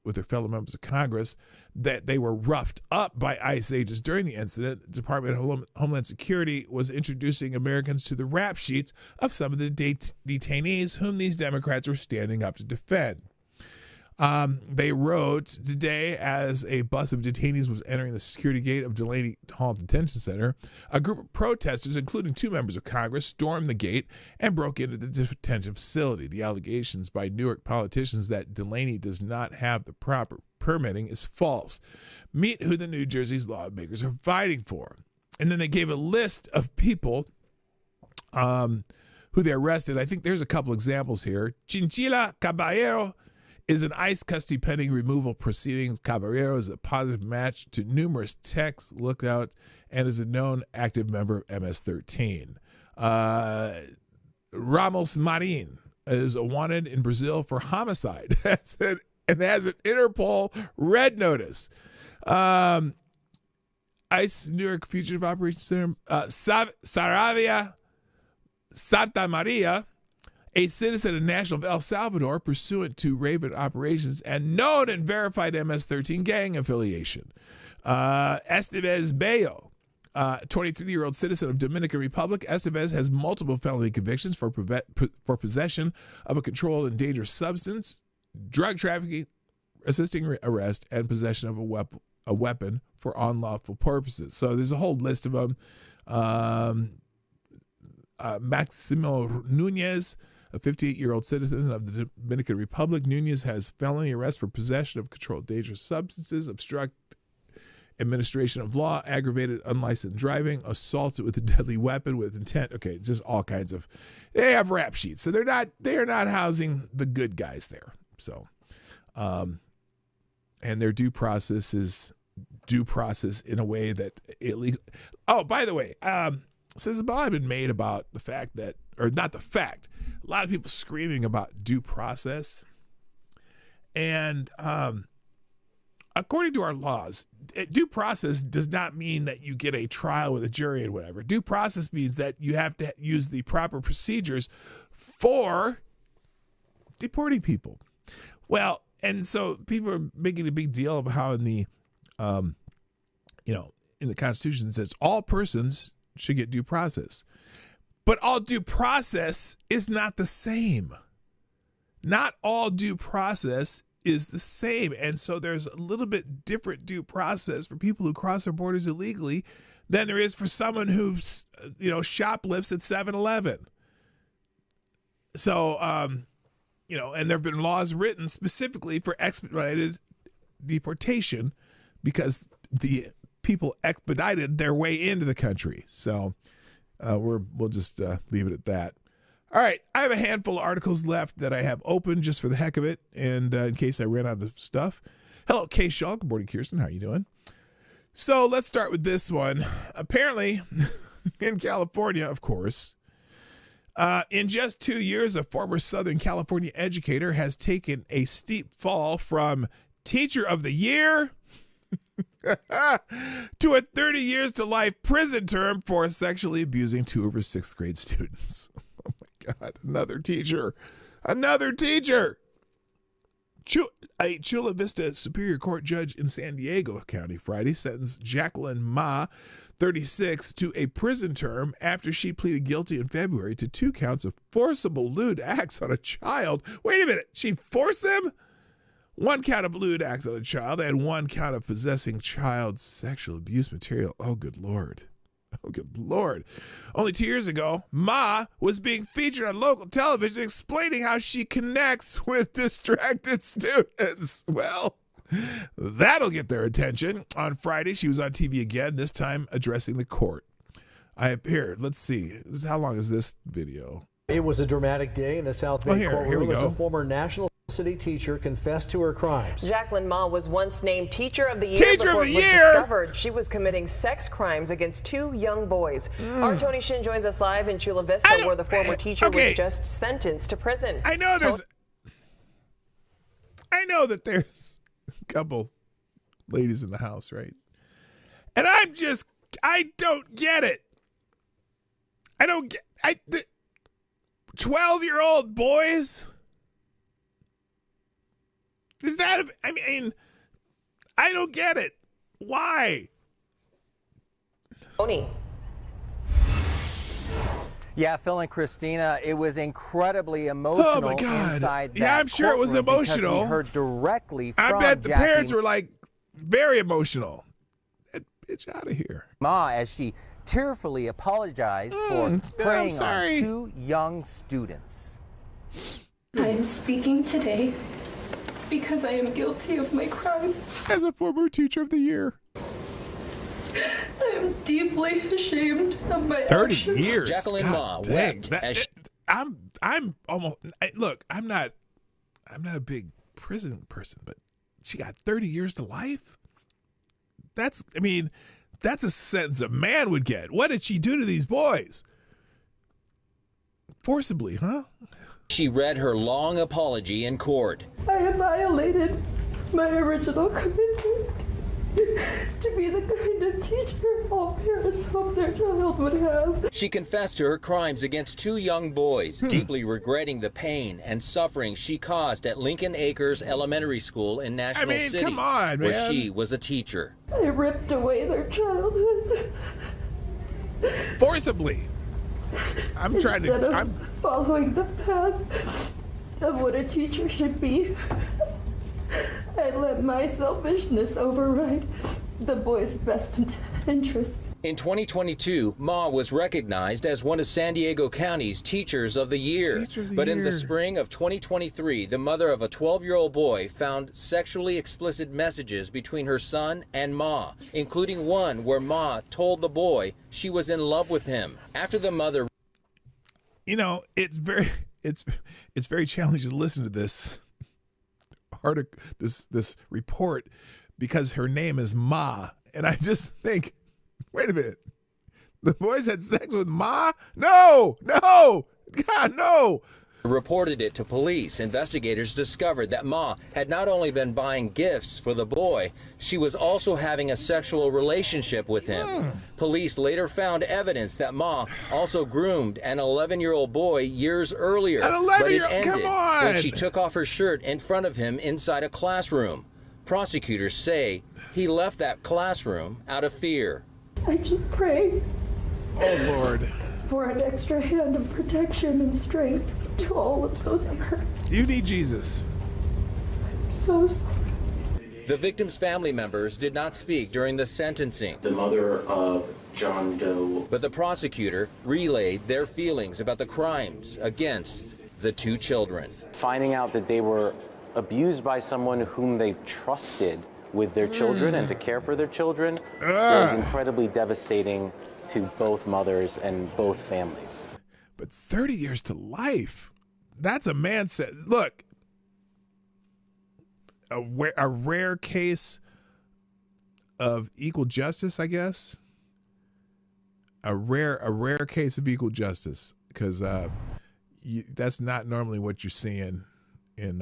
with her fellow members of Congress, that they were roughed up by ICE agents during the incident, the Department of Homeland Security was introducing Americans to the rap sheets of some of the detainees whom these Democrats were standing up to defend. They wrote today, as a bus of detainees was entering the security gate of Delaney Hall Detention Center, a group of protesters, including 2 members of Congress, stormed the gate and broke into the detention facility. The allegations by Newark politicians that Delaney does not have the proper permitting is false. Meet who the New Jersey's lawmakers are fighting for. And then they gave a list of people who they arrested. I think there's a couple examples here. Chinchilla Caballero is an ICE custody pending removal proceedings. Caballero is a positive match to numerous texts looked out and is a known active member of MS-13. Ramos Marin is wanted in Brazil for homicide and has an Interpol red notice. ICE Newark Fugitive Operations Center, Saravia Santa Maria, a citizen and national of El Salvador pursuant to Raven operations and known and verified MS-13 gang affiliation. Estevez Bello, 23-year-old citizen of Dominican Republic. Estevez has multiple felony convictions for possession of a controlled and dangerous substance, drug trafficking, assisting arrest, and possession of a weapon for unlawful purposes. So there's a whole list of them. Maximo Nunez, a 58-year-old citizen of the Dominican Republic. Nunez has felony arrest for possession of controlled dangerous substances, obstruct administration of law, aggravated unlicensed driving, assault with a deadly weapon with intent. Okay, just all kinds of. They have rap sheets, so they are not housing the good guys there. So, and their due process is due process in a way that illegal. Oh, by the way, so there's a lot been made about the fact that, or not the fact, a lot of people screaming about due process. And according to our laws, due process does not mean that you get a trial with a jury and whatever. Due process means that you have to use the proper procedures for deporting people. Well, and so people are making a big deal of how in the, in the Constitution it says all persons should get due process. But all due process is not the same. Not all due process is the same. And so there's a little bit different due process for people who cross our borders illegally than there is for someone who, shoplifts at 7-Eleven. So, and there have been laws written specifically for expedited deportation because the people expedited their way into the country. So we'll just leave it at that. All right, I have a handful of articles left that I have open just for the heck of it, and in case I ran out of stuff. Hello, Cashapp. Good morning, Kirsten. How are you doing? So let's start with this one. Apparently, in California, of course, in just 2 years, a former Southern California educator has taken a steep fall from Teacher of the Year to a 30 years to life prison term for sexually abusing 2 of her 6th grade students. Oh my God, another teacher. A Chula Vista Superior Court judge in San Diego County Friday sentenced Jacqueline Ma, 36, to a prison term after she pleaded guilty in February to 2 counts of forcible lewd acts on a child. Wait a minute, she forced them? 1 count of lewd acts on a child and 1 count of possessing child sexual abuse material. Oh, good Lord. Oh, good Lord. Only 2 years ago, Ma was being featured on local television explaining how she connects with distracted students. Well, that'll get their attention. On Friday, she was on TV again, this time addressing the court. Here, let's see. How long is this video? It was a dramatic day in the South Bay here we courtroom as go. a former National City teacher confessed to her crimes. Jacqueline Ma was once named Teacher of the Year Teacher of before the it was Year! discovered she was committing sex crimes against 2 young boys. Our Tony Shin joins us live in Chula Vista, where the former teacher was just sentenced to prison. I know that there's a couple ladies in the house, right? And I don't get it. I don't get 12-year-old boys. Is that, I mean, I don't get it. Why? Tony. Yeah, Phil and Christina, it was incredibly emotional inside that Yeah, I'm sure it was courtroom because emotional. we heard directly from I bet the Jackie parents were like very emotional. Get bitch out of here. Ma, as she tearfully apologized for preying on 2 young students. I am speaking today because I am guilty of my crimes. As a former Teacher of the Year. I am deeply ashamed of my 30 actions. years. Jacqueline Ma Dang, wept I'm almost look, I'm not a big prison person, but she got 30 years to life. That's a sentence a man would get. What did she do to these boys? Forcibly, huh? She read her long apology in court. I have violated my original commitment to be the kind of teacher all parents hope their child would have. She confessed to her crimes against 2 young boys, deeply regretting the pain and suffering she caused at Lincoln Acres Elementary School in National City, come on, where man. she was a teacher. I ripped away their childhoods. Forcibly. Instead of following the path of what a teacher should be, I let my selfishness override the boys' best interests. In 2022, Ma was recognized as one of San Diego County's Teachers of the Year. But in the spring of 2023, the mother of a 12-year-old boy found sexually explicit messages between her son and Ma, including one where Ma told the boy she was in love with him. After the mother... it's very challenging to listen to this article, this report, because her name is Ma, and I just think, wait a minute, the boys had sex with Ma? No, God, no. Reported it to police. Investigators discovered that Ma had not only been buying gifts for the boy, she was also having a sexual relationship with him. Police later found evidence that Ma also groomed an 11-year-old boy years earlier. An 11-year-old, but it ended come on! when she took off her shirt in front of him inside a classroom. Prosecutors say he left that classroom out of fear. I just pray. Oh, Lord. For an extra hand of protection and strength to all of those I hurt. You need Jesus. I'm so sorry. The victim's family members did not speak during the sentencing. The mother of John Doe. But the prosecutor relayed their feelings about the crimes against the 2 children. Finding out that they were abused by someone whom they trusted with their children and to care for their children was incredibly devastating to both mothers and both families. But 30 years to life, that's a man said, look, a rare case of equal justice, I guess. A rare case of equal justice, because that's not normally what you're seeing in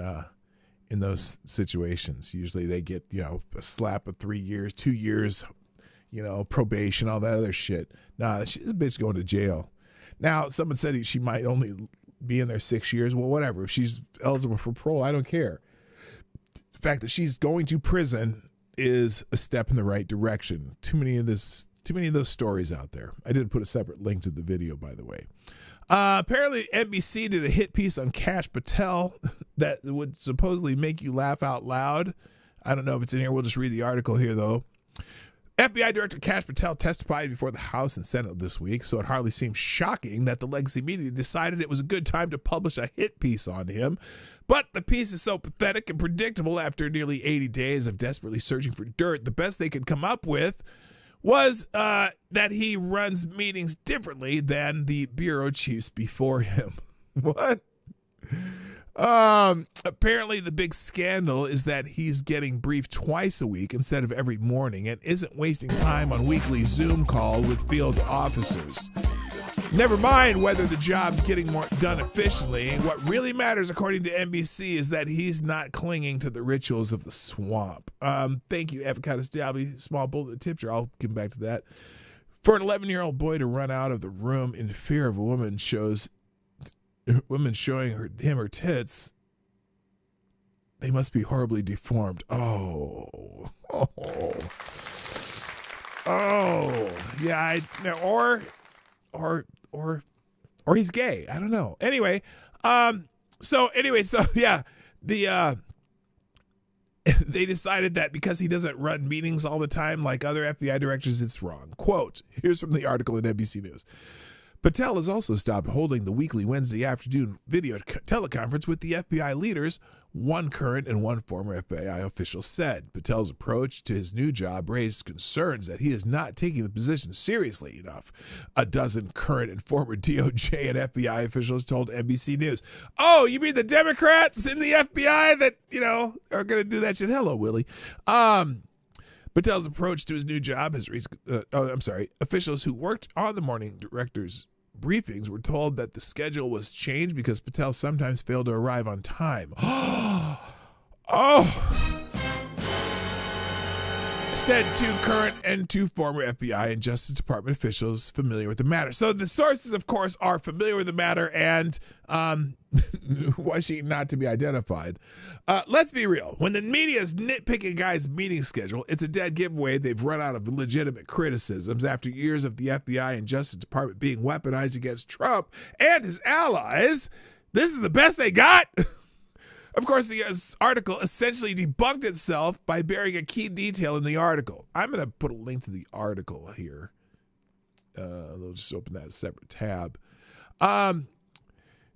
those situations. Usually they get, a slap of 3 years, 2 years, probation, all that other shit. Nah, this bitch going to jail. Now, someone said she might only be in there 6 years. Well, whatever. If she's eligible for parole, I don't care. The fact that she's going to prison is a step in the right direction. Too many of those stories out there. I did put a separate link to the video, by the way. Apparently, NBC did a hit piece on Kash Patel that would supposedly make you laugh out loud. I don't know if it's in here. We'll just read the article here, though. FBI Director Kash Patel testified before the House and Senate this week, so it hardly seems shocking that the legacy media decided it was a good time to publish a hit piece on him. But the piece is so pathetic and predictable after nearly 80 days of desperately searching for dirt. The best they could come up with was that he runs meetings differently than the bureau chiefs before him. What? Apparently the big scandal is that he's getting briefed twice a week instead of every morning and isn't wasting time on weekly Zoom call with field officers. Never mind whether the job's getting more done efficiently. What really matters, according to NBC, is that he's not clinging to the rituals of the swamp. Thank you, Avocado Stabby. Small bullet tip jar. I'll get back to that. For an 11-year-old boy to run out of the room in fear of a woman showing him her tits, they must be horribly deformed. Oh, yeah. Or he's gay. I don't know. Anyway, so yeah, they decided that because he doesn't run meetings all the time like other FBI directors, it's wrong. Quote, here's from the article in NBC News. Patel has also stopped holding the weekly Wednesday afternoon video teleconference with the FBI leaders, one current and one former FBI official said. Patel's approach to his new job raised concerns that he is not taking the position seriously enough. A dozen current and former DOJ and FBI officials told NBC News. Oh, you mean the Democrats in the FBI that, are going to do that shit? Hello, Willie. Patel's approach to his new job has raised, officials who worked on the morning director's briefings were told that the schedule was changed because Patel sometimes failed to arrive on time. Said two current and two former FBI and Justice Department officials familiar with the matter. So the sources, of course, are familiar with the matter and wishing not to be identified. Let's be real. When the media is nitpicking a guy's meeting schedule, it's a dead giveaway they've run out of legitimate criticisms after years of the FBI and Justice Department being weaponized against Trump and his allies. This is the best they got. Of course, the article essentially debunked itself by burying a key detail in the article. I'm going to put a link to the article here. They'll just open that separate tab.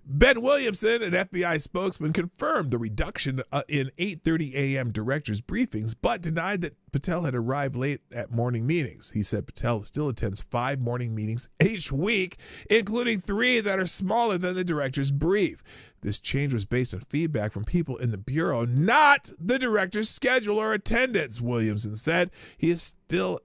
Ben Williamson, an FBI spokesman, confirmed the reduction in 8:30 a.m. directors' briefings, but denied that Patel had arrived late at morning meetings. He said Patel still attends 5 morning meetings each week, including 3 that are smaller than the director's brief. This change was based on feedback from people in the Bureau, not the director's schedule or attendance, Williamson said. He is still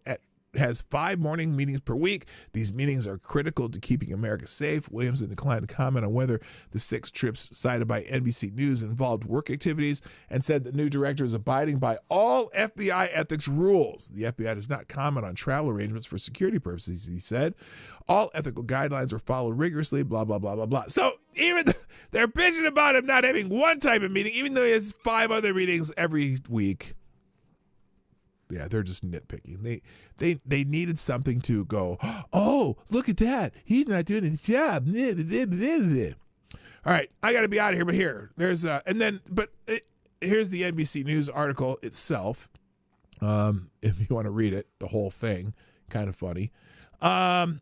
has 5 morning meetings per week. These meetings are critical to keeping America safe. Williamson declined to comment on whether the 6 trips cited by NBC News involved work activities and said the new director is abiding by all FBI ethics rules. The FBI does not comment on travel arrangements for security purposes, he said. All ethical guidelines are followed rigorously, blah, blah, blah, blah, blah. So even they're bitching about him not having one type of meeting, even though he has 5 other meetings every week. Yeah, they're just nitpicking. They needed something to go, oh, look at that. He's not doing his job. All right, I got to be out of here, but here's here's the NBC News article itself. If you want to read it, the whole thing, kind of funny. Ruben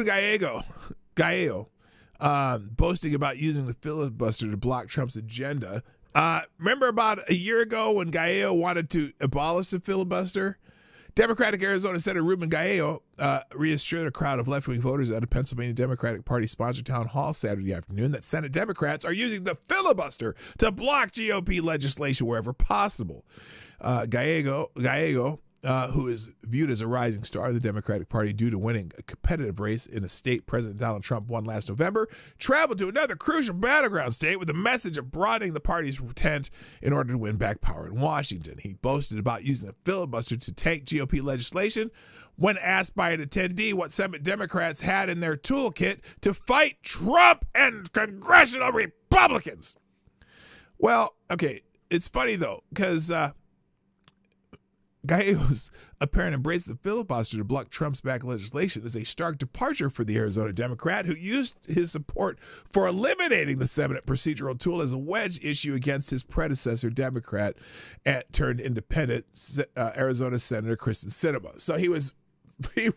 Gallego, boasting about using the filibuster to block Trump's agenda. Remember about a year ago when Gallego wanted to abolish the filibuster? Democratic Arizona Senator Ruben Gallego reassured a crowd of left-wing voters at a Pennsylvania Democratic Party-sponsored town hall Saturday afternoon that Senate Democrats are using the filibuster to block GOP legislation wherever possible. Gallego, who is viewed as a rising star of the Democratic Party due to winning a competitive race in a state President Donald Trump won last November, traveled to another crucial battleground state with a message of broadening the party's tent in order to win back power in Washington. He boasted about using the filibuster to tank GOP legislation. When asked by an attendee what Senate Democrats had in their toolkit to fight Trump and congressional Republicans. Well, okay, it's funny though, because Gallegos' apparent embrace of the filibuster to block Trump's back legislation is a stark departure for the Arizona Democrat, who used his support for eliminating the Senate procedural tool as a wedge issue against his predecessor, Democrat turned independent Arizona Senator Kristen Sinema. So he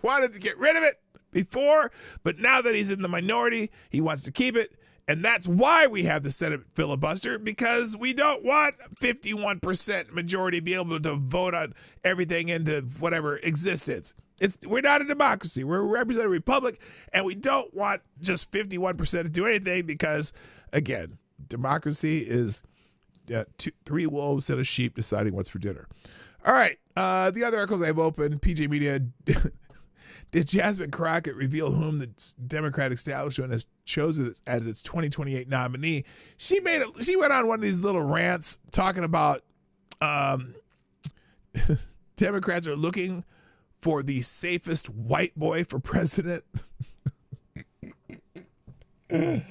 wanted to get rid of it before, but now that he's in the minority, he wants to keep it. And that's why we have the Senate filibuster, because we don't want 51% majority to be able to vote on everything into whatever existence. We're not a democracy. We're a representative republic, and we don't want just 51% to do anything because, again, democracy is 3 wolves and a sheep deciding what's for dinner. All right. The other articles I have open, PJ Media. Did Jasmine Crockett reveal whom the Democratic establishment has chosen as its 2028 nominee? She went on one of these little rants talking about Democrats are looking for the safest white boy for president. Is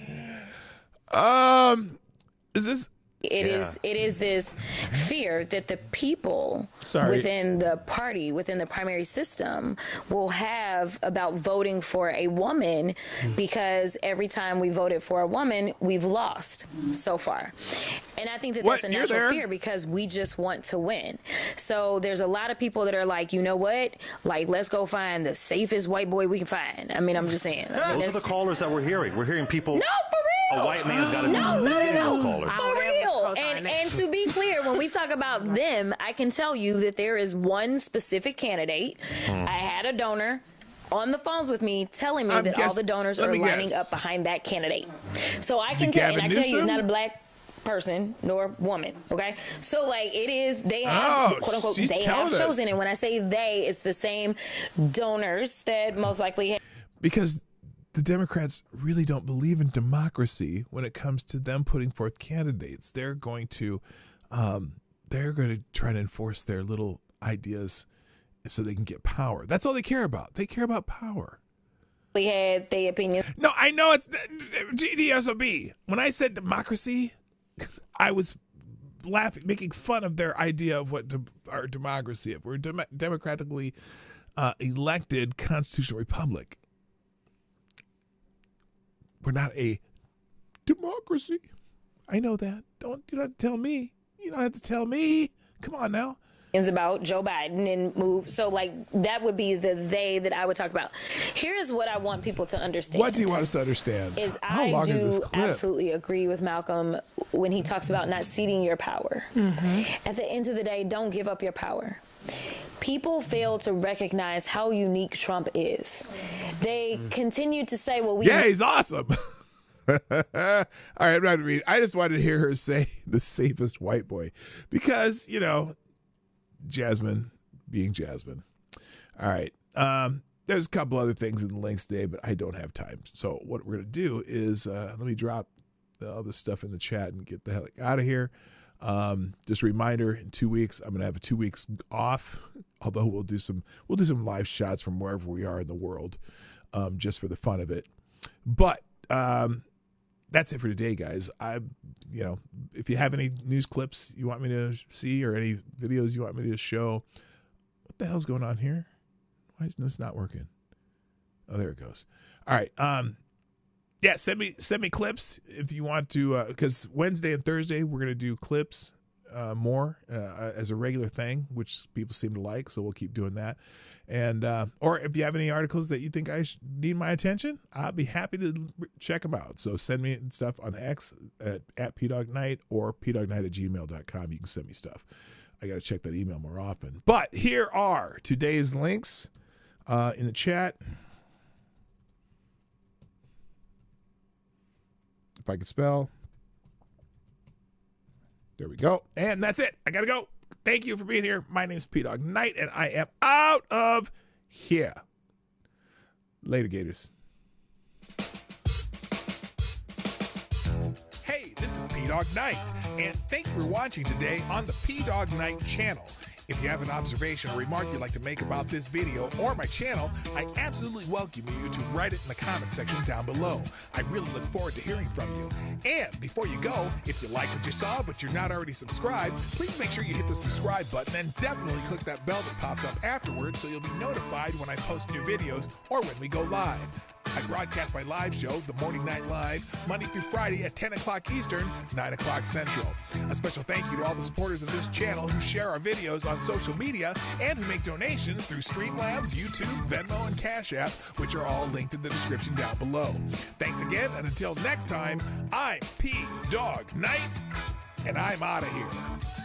this? It is this fear that the people within the party, within the primary system, will have about voting for a woman, because every time we voted for a woman, we've lost so far. And I think that that's a natural fear because we just want to win. So there's a lot of people that are like, you know what? Like, let's go find the safest white boy we can find. I mean, I'm just saying. Those are the callers that we're hearing. We're hearing people. No, for real. A white man's got to be no. caller. For real. And to be clear, when we talk about them, I can tell you that there is one specific candidate. I had a donor on the phones with me telling me that all the donors are lining up behind that candidate. So I can tell you, and I tell you, he's not a black person nor woman. Okay, so like it is, they have quote unquote they have chosen, and when I say they, it's the same donors that most likely have. Because the Democrats really don't believe in democracy when it comes to them putting forth candidates. They're going to try to enforce their little ideas so they can get power. That's all they care about. They care about power. We had the opinion. No, I know it's GDSOB. When I said democracy, I was laughing, making fun of their idea of what our democracy is. We're a democratically elected constitutional republic. We're not a democracy. I know that. You don't have to tell me. You don't have to tell me. Come on now. It's about Joe Biden and move. So like that would be the they that I would talk about. Here is what I want people to understand. What do you want us to understand? How long is this clip? Absolutely agree with Malcolm when he talks about not ceding your power. At the end of the day, don't give up your power. People fail to recognize how unique Trump is. They continue to say, well, he's awesome. All right, I'm not going to read. I just wanted to hear her say the safest white boy because, Jasmine being Jasmine. All right. There's a couple other things in the links today, but I don't have time. So what we're going to do is let me drop all this stuff in the chat and get the hell out of here. Just a reminder, in 2 weeks, I'm going to have 2 weeks off, although we'll do some live shots from wherever we are in the world, just for the fun of it. But that's it for today, guys. If you have any news clips you want me to see or any videos you want me to show, what the hell's going on here? Why is this not working? Oh, there it goes. All right. Yeah, send me clips if you want to, because Wednesday and Thursday we're gonna do clips more as a regular thing, which people seem to like. So we'll keep doing that. And or if you have any articles that you think I need my attention, I'll be happy to check them out. So send me stuff on X at PDawgKnight or PDawgKnight@gmail.com. You can send me stuff. I got to check that email more often. But here are today's links in the chat. If I could spell. There we go. And that's it. I got to go. Thank you for being here. My name is PDawgKnight, and I am out of here. Later, Gators. Hey, this is PDawgKnight, and thanks for watching today on the PDawgKnight channel. If you have an observation or remark you'd like to make about this video or my channel, I absolutely welcome you to write it in the comment section down below. I really look forward to hearing from you. And before you go, if you like what you saw but you're not already subscribed, please make sure you hit the subscribe button and definitely click that bell that pops up afterwards so you'll be notified when I post new videos or when we go live. I broadcast my live show, The Morning Night Live, Monday through Friday at 10 o'clock Eastern, 9 o'clock Central. A special thank you to all the supporters of this channel who share our videos on social media and who make donations through Streamlabs, YouTube, Venmo, and Cashapp, which are all linked in the description down below. Thanks again, and until next time, I'm PDawgKnight, and I'm out of here.